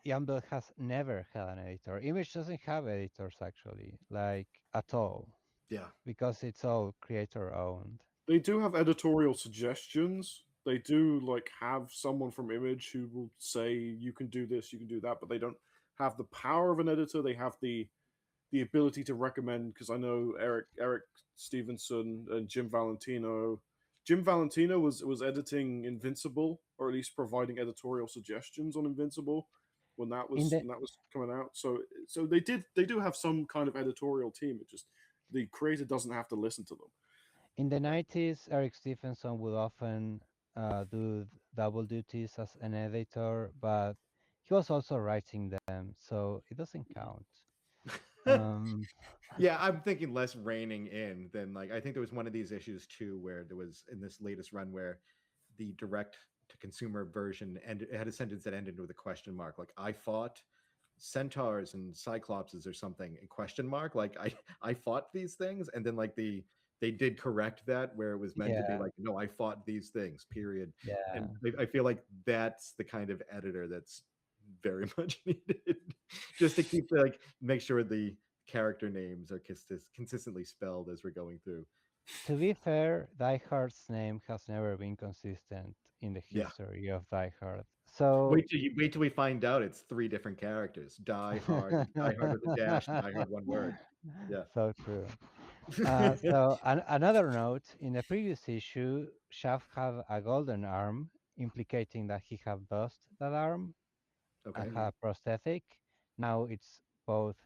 [SPEAKER 3] Youngblood has never had an editor. Image doesn't have editors actually, like at all,
[SPEAKER 2] Yeah.
[SPEAKER 3] because it's all creator owned.
[SPEAKER 1] They do have editorial suggestions. They do like have someone from Image who will say you can do this, you can do that, but they don't have the power of an editor. They have the ability to recommend because I know Eric Stevenson and Jim Valentino. Jim Valentino was editing Invincible, or at least providing editorial suggestions on Invincible
[SPEAKER 3] In the
[SPEAKER 1] when that was coming out. So they do have some kind of editorial team. It just the creator doesn't have to listen to them.
[SPEAKER 3] in the 90s, Eric Stephenson would often do double duties as an editor, but he was also writing them, so it doesn't count. Um,
[SPEAKER 2] Yeah, I'm thinking less reining in than like I think there was one of these issues too where there was in this latest run where the direct to consumer version and it had a sentence that ended with a question mark. Like I fought centaurs and cyclopses or something a question mark. Like I fought these things and then like they did correct that where it was meant to be
[SPEAKER 3] yeah,
[SPEAKER 2] like no I fought these things period.
[SPEAKER 3] yeah.
[SPEAKER 2] And I feel like that's the kind of editor that's very much needed just to keep like make sure the character names are consistently spelled as we're going through.
[SPEAKER 3] To be fair, Die Hard's name has never been consistent in the
[SPEAKER 2] Yeah.
[SPEAKER 3] history of Die Hard. So
[SPEAKER 2] Wait till we find out it's three different characters. Die Hard with a dash, Die Hard one word. Yeah.
[SPEAKER 3] so true. Another note, in the previous issue, Shaft had a golden arm, implicating that he had lost that arm and
[SPEAKER 2] Okay.
[SPEAKER 1] Mm.
[SPEAKER 3] had prosthetic. Now it's both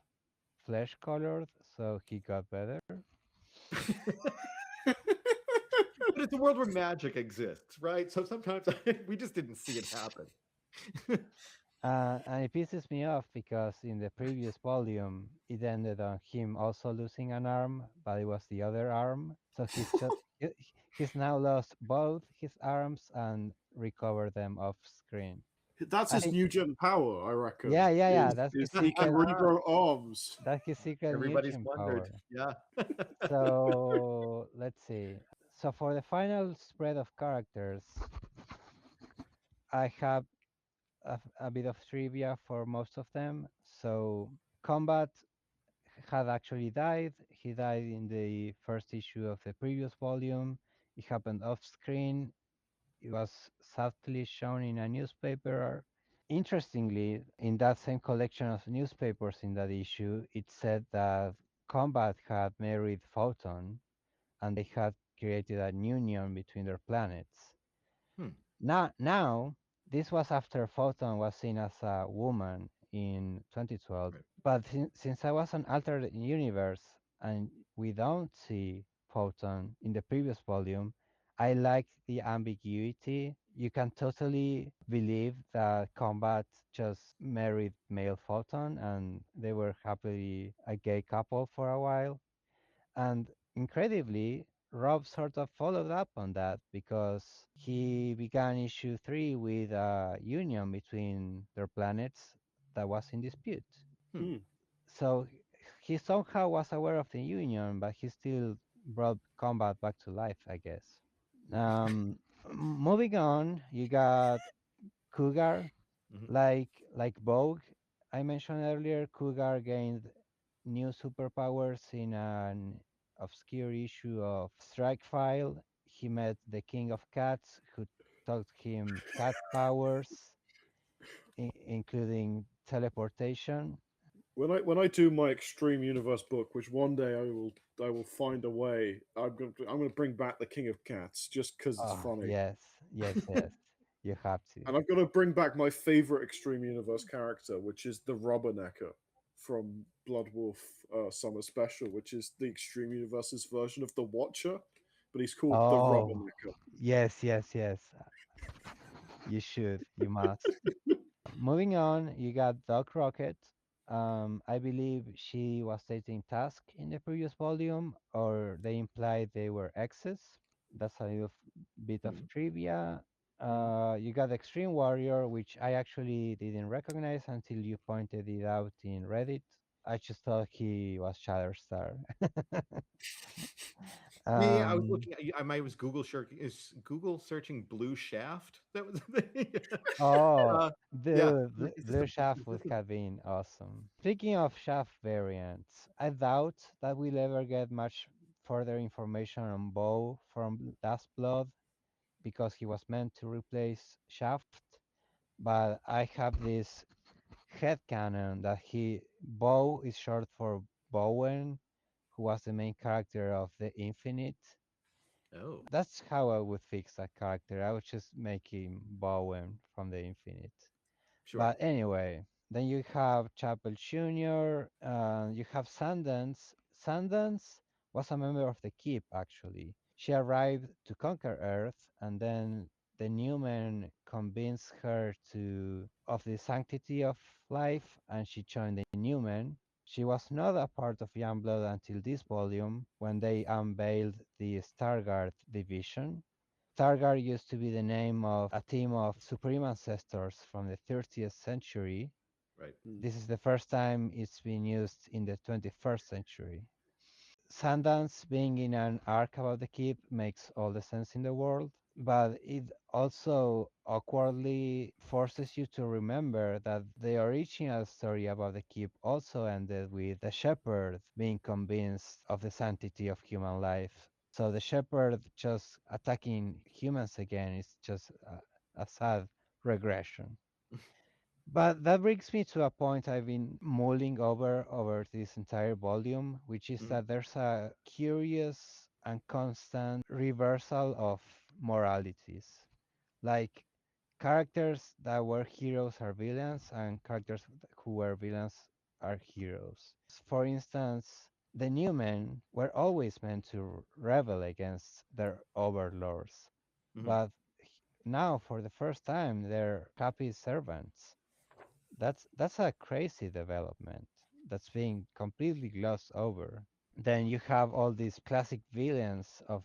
[SPEAKER 3] flesh colored, so he got better.
[SPEAKER 2] But it's a world where magic exists, right? So sometimes we just didn't see it happen.
[SPEAKER 3] And it pisses me off because in the previous volume, it ended on him also losing an arm, but it was the other arm. So he's now lost both his arms and recovered them off screen.
[SPEAKER 1] That's
[SPEAKER 3] I
[SPEAKER 1] his
[SPEAKER 3] think,
[SPEAKER 1] new gen power, I reckon.
[SPEAKER 3] yeah.
[SPEAKER 1] Is he can regrow arms.
[SPEAKER 3] That's his secret
[SPEAKER 2] Everybody's
[SPEAKER 3] mutant
[SPEAKER 2] wondered.
[SPEAKER 3] power.
[SPEAKER 2] Yeah.
[SPEAKER 3] So let's see. So for the final spread of characters, I have a bit of trivia for most of them. So Combat had actually died. He died in the first issue of the previous volume. It happened off screen. It was subtly shown in a newspaper. Interestingly, in that same collection of newspapers in that issue, it said that Combat had married Photon and they had created an union between their planets.
[SPEAKER 2] Hmm.
[SPEAKER 3] Now, this was after Photon was seen as a woman in 2012.
[SPEAKER 2] Right.
[SPEAKER 3] But since I was an alternate universe and we don't see Photon in the previous volume, I like the ambiguity. You can totally believe that Combat just married male Photon and they were happily a gay couple for a while. And incredibly, Rob sort of followed up on that because he began issue 3 with a union between their planets that was in dispute.
[SPEAKER 2] Hmm.
[SPEAKER 1] Mm.
[SPEAKER 3] So he somehow was aware of the union, but he still brought Combat back to life, I guess. Um, Moving on, you got Cougar,
[SPEAKER 2] Mhm.
[SPEAKER 3] like Vogue. I mentioned earlier, Cougar gained new superpowers in an obscure issue of Strike File. He met the King of Cats, who taught him cat powers, including teleportation.
[SPEAKER 1] When I do my Extreme Universe book, which one day I will find a way, I'm gonna bring back the King of Cats just because it's
[SPEAKER 3] Oh,
[SPEAKER 1] funny,
[SPEAKER 3] yes. You have to.
[SPEAKER 1] and I've got to bring back my favorite Extreme Universe character, which is the Rubbernecker from Blood Wolf Summer Special, which is the Extreme Universe's version of the Watcher, but he's called the
[SPEAKER 3] Oh,
[SPEAKER 1] Rubbernecker.
[SPEAKER 3] yes. You should. You must. Moving on, you got Doc Rocket. I believe she was dating Task in the previous volume, or they implied they were exes. That's a little bit of
[SPEAKER 2] Hmm.
[SPEAKER 3] trivia.
[SPEAKER 1] Mm.
[SPEAKER 3] You got Extreme Warrior, which I actually didn't recognize until you pointed it out in Reddit. I just thought he was Shatterstar.
[SPEAKER 2] Yeah. I was
[SPEAKER 3] um,
[SPEAKER 2] looking. I was Google searching. Is Google searching Blue Shaft? That was the thing.
[SPEAKER 3] Oh,
[SPEAKER 2] uh, yeah.
[SPEAKER 3] dude,
[SPEAKER 2] Is this
[SPEAKER 3] Blue
[SPEAKER 2] a?
[SPEAKER 3] Shaft
[SPEAKER 2] Is
[SPEAKER 3] would
[SPEAKER 2] this a?
[SPEAKER 3] have been awesome. Speaking of Shaft variants, I doubt that we'll ever get much further information on Bow from Last Blood because he was meant to replace Shaft. But I have this headcanon that Bow is short for Bowen, who was the main character of The Infinite.
[SPEAKER 2] Oh,
[SPEAKER 3] That's how I would fix that character. I would just make him Bowen from The Infinite.
[SPEAKER 2] sure.
[SPEAKER 3] But anyway, then you have Chapel Jr., you have Sundance. Sundance was a member of the Keep, actually. She arrived to conquer Earth, and then the Newman convinced her of the sanctity of life, and she joined the Newman. She was not a part of Youngblood until this volume, when they unveiled the Stargard division. Targar used to be the name of a team of supreme ancestors from the 30th century.
[SPEAKER 2] Right.
[SPEAKER 1] Mm.
[SPEAKER 3] This is the first time it's been used in the 21st century. Sundance being in an arc about the keep makes all the sense in the world, but it also awkwardly forces you to remember that the original story about the keep also ended with the shepherd being convinced of the sanctity of human life. So the shepherd just attacking humans again is just a sad regression. But that brings me to a point I've been mulling over this entire volume, which is
[SPEAKER 2] Mhm.
[SPEAKER 3] that there's a curious and constant reversal of moralities. Like characters that were heroes are villains, and characters who were villains are heroes. For instance, the new men were always meant to rebel against their overlords,
[SPEAKER 2] Mhm.
[SPEAKER 3] but now, for the first time, they're happy servants. That's a crazy development that's being completely glossed over. Then you have all these classic villains of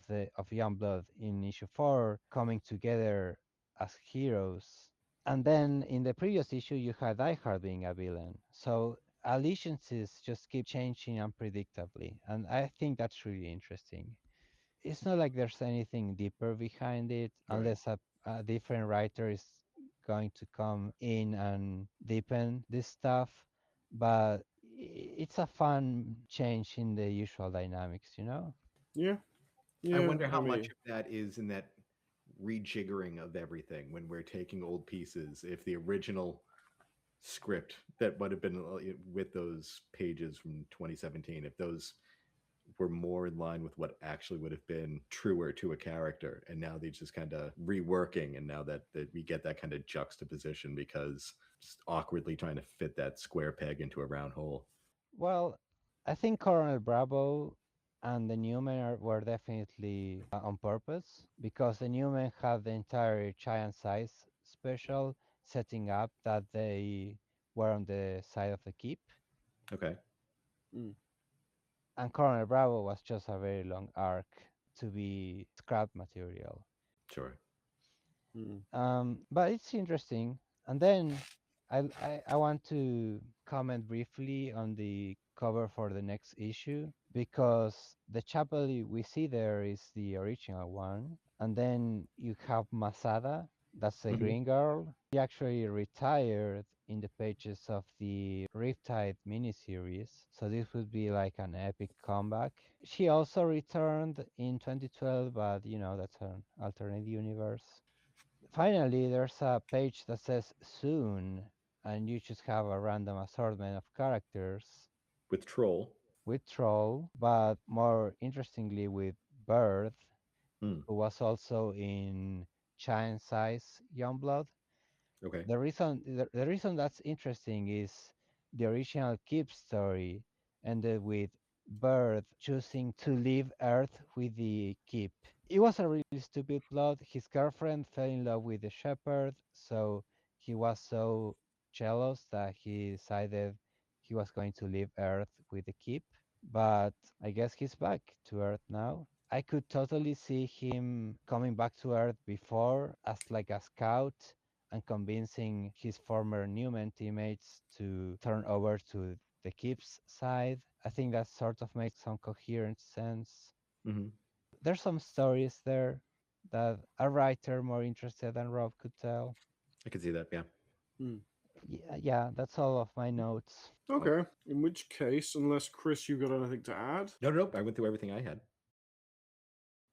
[SPEAKER 3] Youngblood in issue 4 coming together as heroes. And then in the previous issue you had Diehard being a villain. So allegiances just keep changing unpredictably. And I think that's really interesting. It's not like there's anything deeper behind it
[SPEAKER 2] Right.
[SPEAKER 3] unless a different writer is going to come in and deepen this stuff. But it's a fun change in the usual dynamics, you know?
[SPEAKER 1] Yeah,
[SPEAKER 2] I
[SPEAKER 1] yeah.
[SPEAKER 2] wonder
[SPEAKER 1] I
[SPEAKER 2] how much
[SPEAKER 1] mean,
[SPEAKER 2] of that is in that rejiggering of everything when we're taking old pieces. If the original script that would have been with those pages from 2017, if those were more in line with what actually would have been truer to a character, and now they just kind of reworking, and now that we get that kind of juxtaposition because just awkwardly trying to fit that square peg into a round hole.
[SPEAKER 3] Well, I think Colonel Bravo and the Newmen were definitely on purpose because the Newmen have the entire giant size special setting up that they were on the side of the keep.
[SPEAKER 2] Okay,
[SPEAKER 1] mm,
[SPEAKER 3] And Colonel Bravo was just a very long arc to be scrap material.
[SPEAKER 2] sure.
[SPEAKER 1] mm.
[SPEAKER 3] But it's interesting. And then I want to comment briefly on the cover for the next issue because the chapel we see there is the original one. And then you have Masada, that's the
[SPEAKER 2] Hmm.
[SPEAKER 3] green girl. She actually retired in the pages of the Riptide miniseries. So this would be like an epic comeback. She also returned in 2012, but that's an alternate universe. Finally, there's a page that says soon, and you just have a random assortment of characters
[SPEAKER 2] With Troll.
[SPEAKER 3] with Troll, but more interestingly with Bird,
[SPEAKER 2] Hmm.
[SPEAKER 3] who was also in Giant Size Youngblood.
[SPEAKER 2] Okay.
[SPEAKER 3] The reason that's interesting is the original Keep story ended with Bird choosing to leave Earth with the Keep. It was a really stupid plot. His girlfriend fell in love with the shepherd, so he was so jealous that he decided he was going to leave Earth with the Keep. But I guess he's back to Earth now. I could totally see him coming back to Earth before as like a scout and convincing his former Newman teammates to turn over to the Keep's side. I think that sort of makes some coherent sense.
[SPEAKER 2] Hmm.
[SPEAKER 3] There's some stories there that a writer more interested than Rob could tell.
[SPEAKER 2] I can see that. Yeah.
[SPEAKER 1] Mm.
[SPEAKER 3] Yeah, that's all of my notes.
[SPEAKER 2] Oh,
[SPEAKER 1] Okay. In which case, unless Chris, you got anything to add?
[SPEAKER 2] no, no, no. I went through everything I had.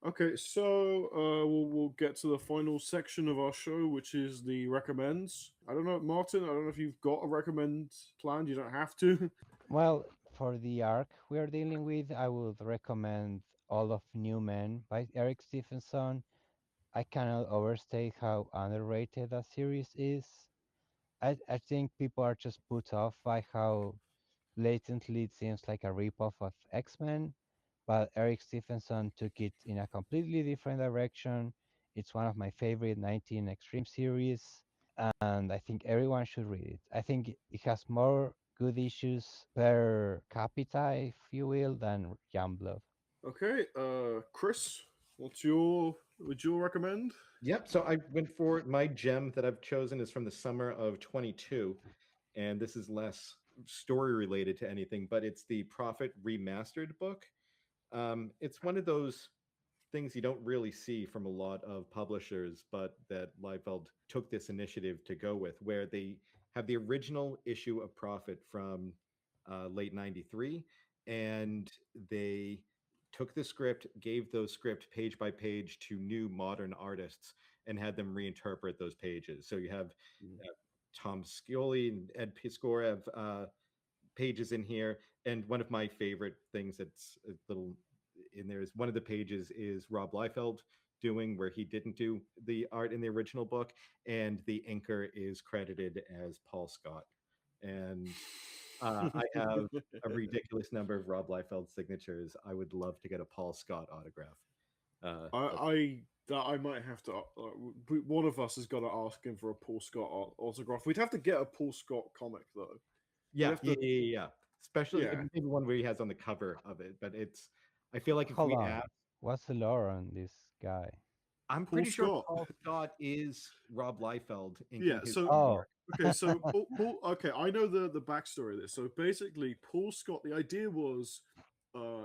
[SPEAKER 1] Okay, so we'll get to the final section of our show, which is the recommends. I don't know, Martin. I don't know if you've got a recommend planned. You don't have to.
[SPEAKER 3] Well, for the arc we are dealing with, I would recommend All of New Men by Eric Stephenson. I cannot overstate how underrated that series is. I think people are just put off by how blatantly it seems like a ripoff of X-Men, but Eric Stephenson took it in a completely different direction. It's one of my favorite 19 Extreme series, and I think everyone should read it. I think it has more good issues per capita, if you will, than Youngblood.
[SPEAKER 1] Okay, Chris, would you recommend?
[SPEAKER 2] Yep. So I went for my gem that I've chosen is from the summer of 22, and this is less story related to anything, but it's the Prophet Remastered book. It's one of those things you don't really see from a lot of publishers, but that Liefeld took this initiative to go with, where they have the original issue of Prophet from late '93, and they took the script, gave those script page by page to new modern artists, and had them reinterpret those pages. So you have Tom Scioli and Ed Piscorev pages in here. And one of my favorite things that's a little in there is one of the pages is Rob Liefeld doing where he didn't do the art in the original book, and the inker is credited as Paul Scott. And I have a ridiculous number of Rob Liefeld signatures. I would love to get a Paul Scott autograph.
[SPEAKER 1] I might have to. One of us has got to ask him for a Paul Scott autograph. We'd have to get a Paul Scott comic though.
[SPEAKER 2] Yeah. Especially maybe one where he has on the cover of it. But it's. I feel like if
[SPEAKER 3] Hold
[SPEAKER 2] we
[SPEAKER 3] on.
[SPEAKER 2] ask,
[SPEAKER 3] What's the lore on this guy?
[SPEAKER 2] I'm pretty sure Paul Scott is Rob Liefeld.
[SPEAKER 1] Yeah. So okay. So okay. I know the backstory of this. So basically, Paul Scott. The idea was.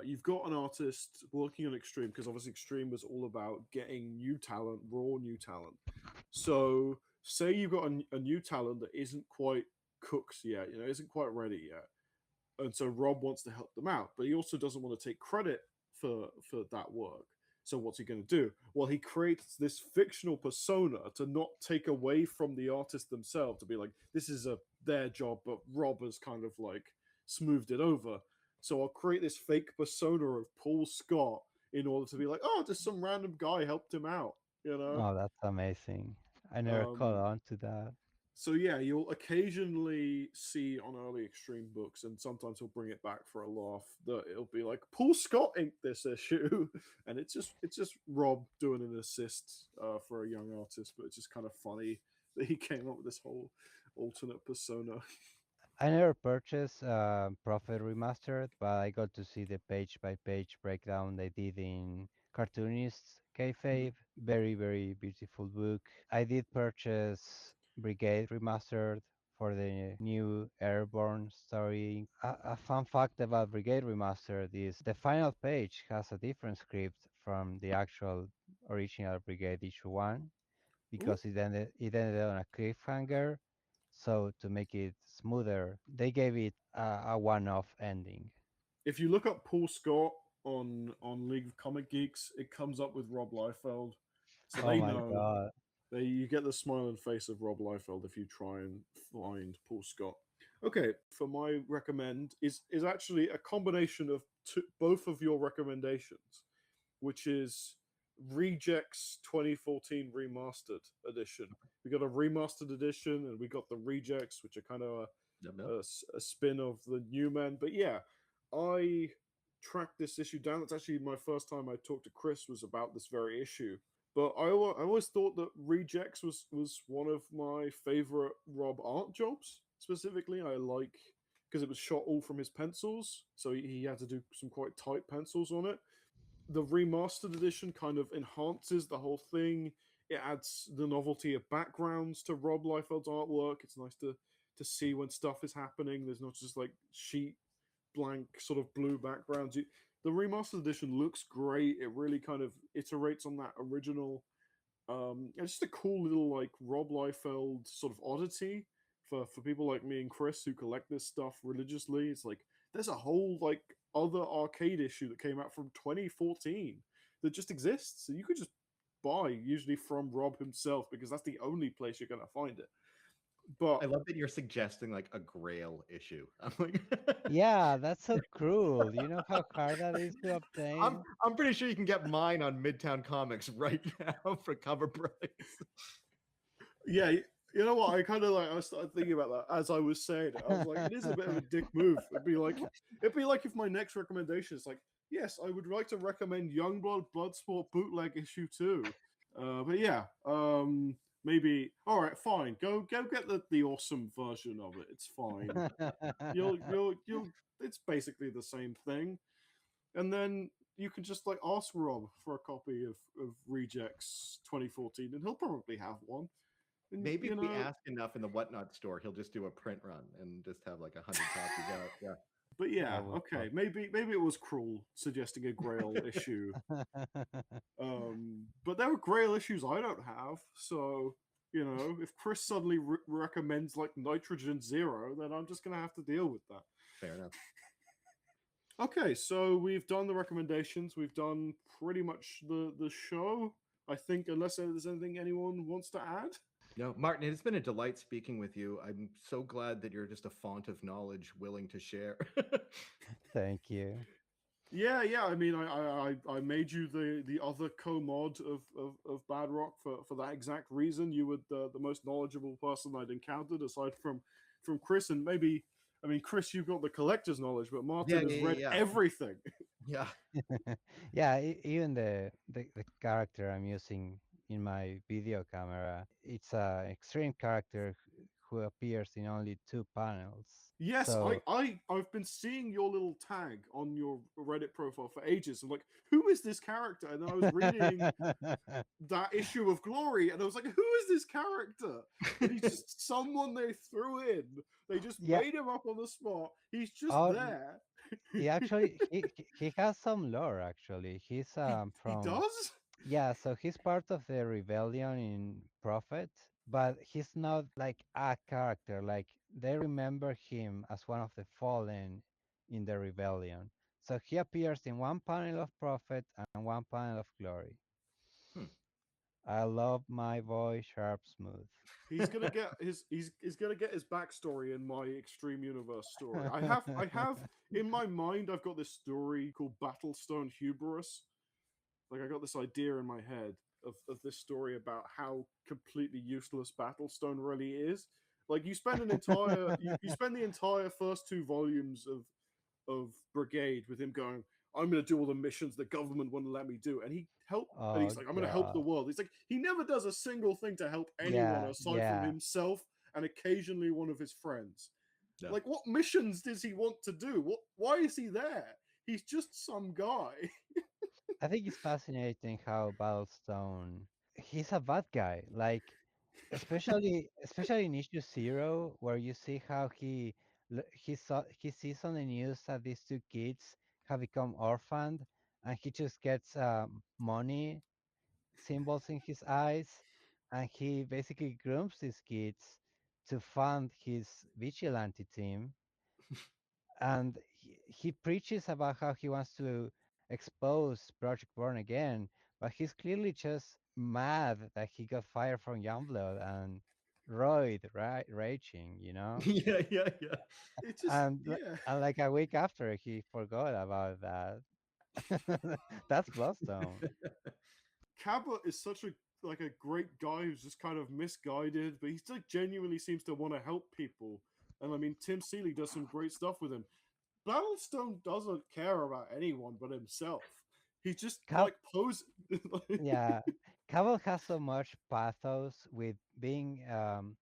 [SPEAKER 1] You've got an artist working on Extreme because obviously Extreme was all about getting new talent, raw new talent. So say you've got a new talent that isn't quite cooked yet, isn't quite ready yet, and so Rob wants to help them out, but he also doesn't want to take credit for that work. So what's he going to do? Well, he creates this fictional persona to not take away from the artist themselves, to be like, this is their job, but Rob has kind of like smoothed it over. So I'll create this fake persona of Paul Scott in order to be like, oh, just some random guy helped him out,
[SPEAKER 3] Oh, that's amazing. I never caught on to that.
[SPEAKER 1] So yeah, you'll occasionally see on early Extreme books, and sometimes he'll bring it back for a laugh, that it'll be like, Paul Scott inked this issue, and it's just Rob doing an assist for a young artist, but it's just kind of funny that he came up with this whole alternate persona.
[SPEAKER 3] I never purchased Prophet Remastered, but I got to see the page-by-page breakdown they did in Cartoonists Kayfabe. Very, very beautiful book. I did purchase Brigade Remastered for the new Airborne story. A fun fact about Brigade Remastered is the final page has a different script from the actual original Brigade issue 1 because it ended on a cliffhanger. So to make it smoother, they gave it a one-off ending.
[SPEAKER 1] If you look up Paul Scott on League of Comic Geeks, it comes up with Rob Liefeld. So they know.
[SPEAKER 3] God.
[SPEAKER 1] You get the smiling face of Rob Liefeld if you try and find Paul Scott. Okay, for my recommend is actually a combination of both of your recommendations, which is Rejects 2014 Remastered Edition. We got a remastered edition, and we got the Rejects, which are kind of a spin of the New Men. But yeah, I tracked this issue down. It's actually my first time I talked to Chris was about this very issue. But I always thought that Rejects was one of my favorite Rob art jobs. Specifically, I like because it was shot all from his pencils, so he had to do some quite tight pencils on it. The remastered edition kind of enhances the whole thing. It adds the novelty of backgrounds to Rob Liefeld's artwork. It's nice to see when stuff is happening. There's not just like sheet blank sort of blue backgrounds. The remastered edition looks great. It really kind of iterates on that original. It's just a cool little like Rob Liefeld sort of oddity for people like me and Chris who collect this stuff religiously. It's like there's a whole like other arcade issue that came out from 2014 that just exists. So you could just buy usually from Rob himself because that's the only place you're going to find it. But
[SPEAKER 2] I love that you're suggesting like a Grail issue. I'm like,
[SPEAKER 3] yeah, that's so cruel. You know how hard that is to obtain?
[SPEAKER 2] I'm pretty sure you can get mine on Midtown Comics right now for cover price.
[SPEAKER 1] Yeah, you know what? I kind of I started thinking about that as I was saying it. I was like, it is a bit of a dick move. It'd be like if my next recommendation is like, yes, I would like to recommend Youngblood Bloodsport Bootleg Issue 2. But yeah, maybe all right, fine. Go get the awesome version of it. It's fine. you'll it's basically the same thing. And then you can just like ask Rob for a copy of Rejects 2014 and he'll probably have one. And,
[SPEAKER 2] maybe if we ask enough in the Whatnot store, he'll just do a print run and just have like 100 copies out. Yeah.
[SPEAKER 1] But yeah, okay. Maybe it was cruel suggesting a Grail issue. But there are Grail issues I don't have, so if Chris suddenly recommends like Nitrogen Zero, then I'm just gonna have to deal with that.
[SPEAKER 2] Fair enough.
[SPEAKER 1] Okay, so we've done the recommendations. We've done pretty much the show. I think, unless there's anything anyone wants to add.
[SPEAKER 2] No, Martin, it has been a delight speaking with you. I'm so glad that you're just a font of knowledge willing to share.
[SPEAKER 3] Thank you.
[SPEAKER 1] Yeah, yeah. I mean, I made you the other co-mod of Bad Rock for that exact reason. You were the most knowledgeable person I'd encountered, aside from Chris, and maybe I mean Chris, you've got the collector's knowledge, but
[SPEAKER 2] Yeah,
[SPEAKER 1] Martin
[SPEAKER 2] yeah,
[SPEAKER 1] has read
[SPEAKER 2] yeah,
[SPEAKER 1] everything.
[SPEAKER 2] yeah.
[SPEAKER 3] Yeah, even the character I'm using in my video camera, it's a extreme character who appears in only 2 panels.
[SPEAKER 1] Yes,
[SPEAKER 3] So
[SPEAKER 1] I've been seeing your little tag on your Reddit profile for ages. I'm like, who is this character? And then I was reading that issue of Glory, and I was like, who is this character? And he's just someone they threw in. They just
[SPEAKER 3] yeah,
[SPEAKER 1] made him up on the spot. He's just
[SPEAKER 3] oh,
[SPEAKER 1] there.
[SPEAKER 3] he actually he has some lore actually. He's
[SPEAKER 1] He
[SPEAKER 3] from
[SPEAKER 1] does.
[SPEAKER 3] yeah, so he's part of the rebellion in Prophet, but he's not like a character. Like they remember him as one of the fallen in the rebellion. So he appears in one panel of Prophet and one panel of Glory.
[SPEAKER 2] Hmm.
[SPEAKER 3] I love my voice sharp smooth.
[SPEAKER 1] He's gonna get he's gonna get his backstory in my Extreme Universe story. I have in my mind I've got this story called Battlestone Hubris. Like I got this idea in my head of this story about how completely useless Battlestone really is. Like you spend an entire you spend the entire first two volumes of Brigade with him going, I'm going to do all the missions the government wouldn't let me do. And
[SPEAKER 3] Oh
[SPEAKER 1] he's like, I'm going to help the
[SPEAKER 3] god.
[SPEAKER 1] world. He's like, he never does a single thing to help anyone
[SPEAKER 3] Yeah,
[SPEAKER 1] aside from
[SPEAKER 3] yeah.
[SPEAKER 1] himself and occasionally one of his friends.
[SPEAKER 2] Yeah.
[SPEAKER 1] Like, what missions does he want to do? Why is he there? He's just some guy.
[SPEAKER 3] I think it's fascinating how Battlestone he's a bad guy. Like especially in issue 0 where you see how he sees on the news that these 2 kids have become orphaned and he just gets money symbols in his eyes and he basically grooms these kids to fund his vigilante team and he preaches about how he wants to expose Project Born Again, but he's clearly just mad that he got fired from Youngblood and Royd raging, you know?
[SPEAKER 2] Yeah, yeah, yeah.
[SPEAKER 1] It just,
[SPEAKER 3] And,
[SPEAKER 1] yeah.
[SPEAKER 3] and like a week after, he forgot about that. That's Bloodstone.
[SPEAKER 1] Cabot is such a great guy who's just kind of misguided, but he's like genuinely seems to want to help people. And I mean, Tim Seeley does some great stuff with him. Battlestone doesn't care about anyone but himself. He just
[SPEAKER 3] Cab-
[SPEAKER 1] like pose.
[SPEAKER 3] yeah, Cabell has so much pathos with being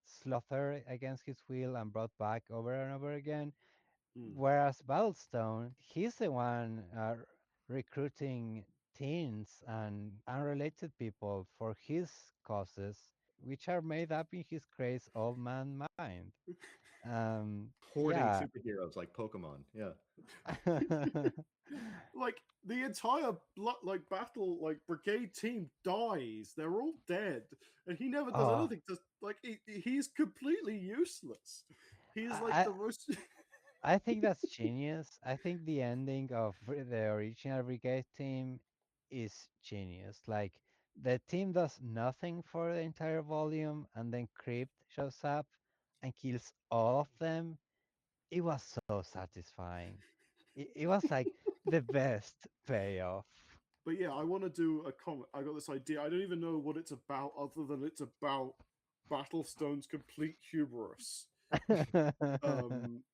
[SPEAKER 3] slaughtered against his will and brought back over and over again.
[SPEAKER 1] Hmm.
[SPEAKER 3] Whereas Battlestone, he's the one recruiting teens and unrelated people for his causes, which are made up in his crazed old man mind.
[SPEAKER 2] Hoarding
[SPEAKER 3] Yeah.
[SPEAKER 2] superheroes like Pokemon. Yeah.
[SPEAKER 1] Like the entire like battle like brigade team dies. They're all dead, and he never does
[SPEAKER 3] Oh,
[SPEAKER 1] anything to like. He's completely useless. He's like
[SPEAKER 3] I,
[SPEAKER 1] the most.
[SPEAKER 3] I think that's genius. I think the ending of the original Brigade team is genius. Like the team does nothing for the entire volume, and then Crypt shows up and kills all of them. It was so satisfying. It was like the best payoff.
[SPEAKER 1] But yeah, I want to do a comic. I got this idea. I don't even know what it's about, other than it's about Battlestone's complete hubris.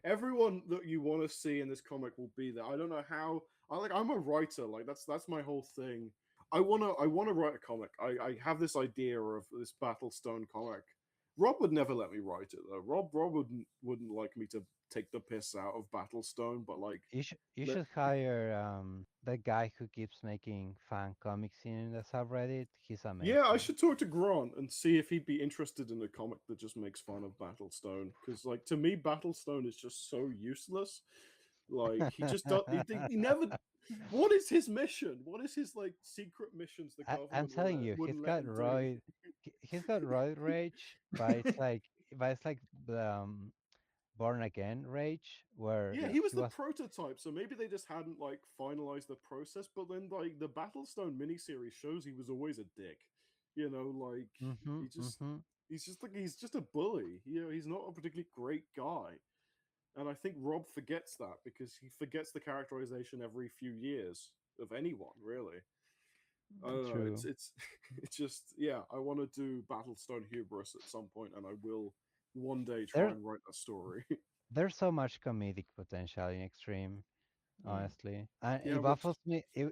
[SPEAKER 1] Everyone that you want to see in this comic will be there. I don't know how. I'm a writer. Like that's my whole thing. I wanna write a comic. I have this idea of this Battlestone comic. Rob would never let me write it though. Rob wouldn't like me to take the piss out of Battlestone, but like
[SPEAKER 3] You
[SPEAKER 1] let,
[SPEAKER 3] should hire the guy who keeps making fan comics in the subreddit. He's
[SPEAKER 1] yeah, I
[SPEAKER 3] amazing.
[SPEAKER 1] should talk to Grant and see if he'd be interested in a comic that just makes fun of Battlestone. Because, like, to me, Battlestone is just so useless. Like, he just does. He never. What is his mission? What is his like secret missions the
[SPEAKER 3] I'm
[SPEAKER 1] government
[SPEAKER 3] telling you,
[SPEAKER 1] wouldn't let him do?
[SPEAKER 3] He's got roid rage, but it's like, the Born Again rage, where
[SPEAKER 1] Yeah,
[SPEAKER 2] Yeah.
[SPEAKER 1] he was
[SPEAKER 3] he
[SPEAKER 1] the
[SPEAKER 3] was.
[SPEAKER 1] prototype, so maybe they just hadn't like finalized the process. But then, like the Battlestone miniseries shows, he was always a dick. You know, like
[SPEAKER 3] Mm-hmm,
[SPEAKER 1] he just
[SPEAKER 3] mm-hmm.
[SPEAKER 1] he's just a bully. You know, he's not a particularly great guy. And I think Rob forgets that because he forgets the characterization every few years of anyone, really. I don't know.
[SPEAKER 3] True.
[SPEAKER 1] It's it's just yeah. I want to do Battlestone hubris at some point, and I will one day try
[SPEAKER 3] There,
[SPEAKER 1] and write that story.
[SPEAKER 3] there's so much comedic potential in Extreme,
[SPEAKER 2] Mm.
[SPEAKER 3] honestly. And
[SPEAKER 1] Yeah, which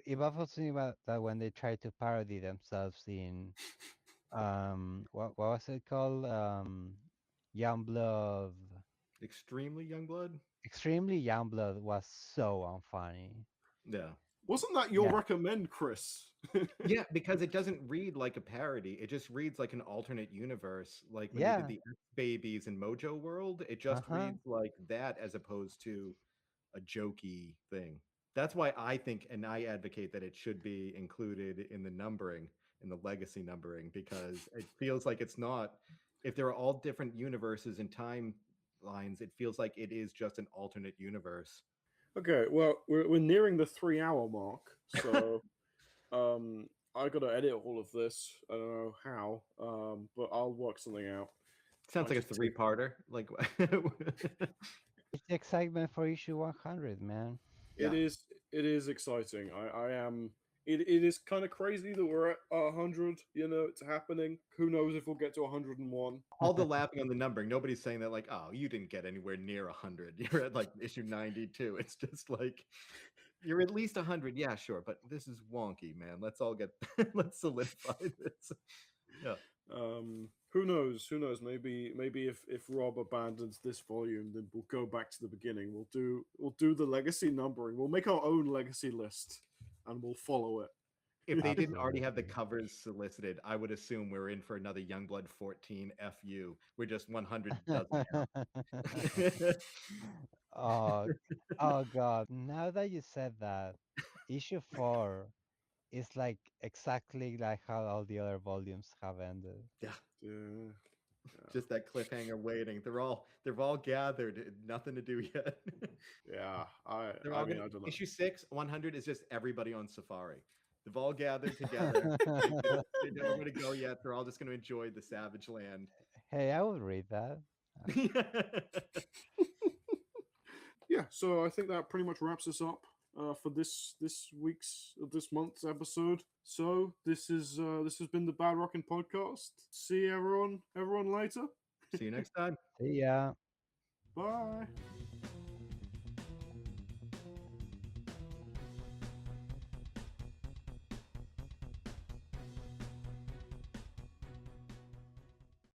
[SPEAKER 3] it baffles me that when they try to parody themselves in what was it called? Youngblood.
[SPEAKER 2] Extremely young blood.
[SPEAKER 3] Extremely Youngblood was so unfunny.
[SPEAKER 2] Yeah.
[SPEAKER 1] wasn't that your
[SPEAKER 3] Yeah,
[SPEAKER 1] recommend, Chris?
[SPEAKER 2] Yeah, because it doesn't read like a parody. It just reads like an alternate universe. Like when they did
[SPEAKER 3] yeah,
[SPEAKER 2] the X Babies in Mojo World, it just
[SPEAKER 3] uh-huh.
[SPEAKER 2] reads like that as opposed to a jokey thing. That's why I think and I advocate that it should be included in the numbering, in the legacy numbering, because it feels like it's not. If there are all different universes and timelines, it feels like it is just an alternate universe.
[SPEAKER 1] Okay, well, we're nearing the 3 hour mark, so I gotta edit all of this. I don't know how, but I'll work something out.
[SPEAKER 2] Sounds
[SPEAKER 1] Might
[SPEAKER 2] like a
[SPEAKER 1] just take.
[SPEAKER 2] three-parter. Like,
[SPEAKER 3] It's the excitement for issue 100, man.
[SPEAKER 1] It
[SPEAKER 2] yeah.
[SPEAKER 1] is. It is exciting. I am. It is kind of crazy that we're at 100. You know, it's happening. Who knows if we'll get to 101?
[SPEAKER 2] All the laughing on the numbering. Nobody's saying that like, oh, you didn't get anywhere near 100. You're at like issue 92. It's just like you're at least 100. Yeah, sure, but this is wonky, man. Let's all get let's solidify this. Yeah.
[SPEAKER 1] Who knows? Who knows? Maybe if Rob abandons this volume, then we'll go back to the beginning. We'll do the legacy numbering. We'll make our own legacy list, and we'll follow it.
[SPEAKER 2] If they didn't already have the
[SPEAKER 3] Absolutely.
[SPEAKER 2] covers solicited, I would assume we're in for another Youngblood 14 FU. We're just 100 doesn't count.
[SPEAKER 3] Oh, oh God. Now that you said that, issue 4 is like exactly like how all the other volumes have ended.
[SPEAKER 2] Yeah.
[SPEAKER 1] Yeah.
[SPEAKER 2] Just that cliffhanger waiting. They're all gathered. Nothing to do yet.
[SPEAKER 1] Yeah. I
[SPEAKER 2] They're
[SPEAKER 1] I
[SPEAKER 2] all
[SPEAKER 1] mean,
[SPEAKER 2] gonna
[SPEAKER 1] I don't know.
[SPEAKER 2] issue 6, 100 is just everybody on safari. They've all gathered together. They don't know where to go yet. They're all just gonna enjoy the savage land.
[SPEAKER 3] Hey, I would read that.
[SPEAKER 1] Yeah. So I think that pretty much wraps us up for this month's episode. So this has been the Bad-Rockin Podcast. See everyone later.
[SPEAKER 2] See you next time.
[SPEAKER 3] See ya.
[SPEAKER 1] Bye.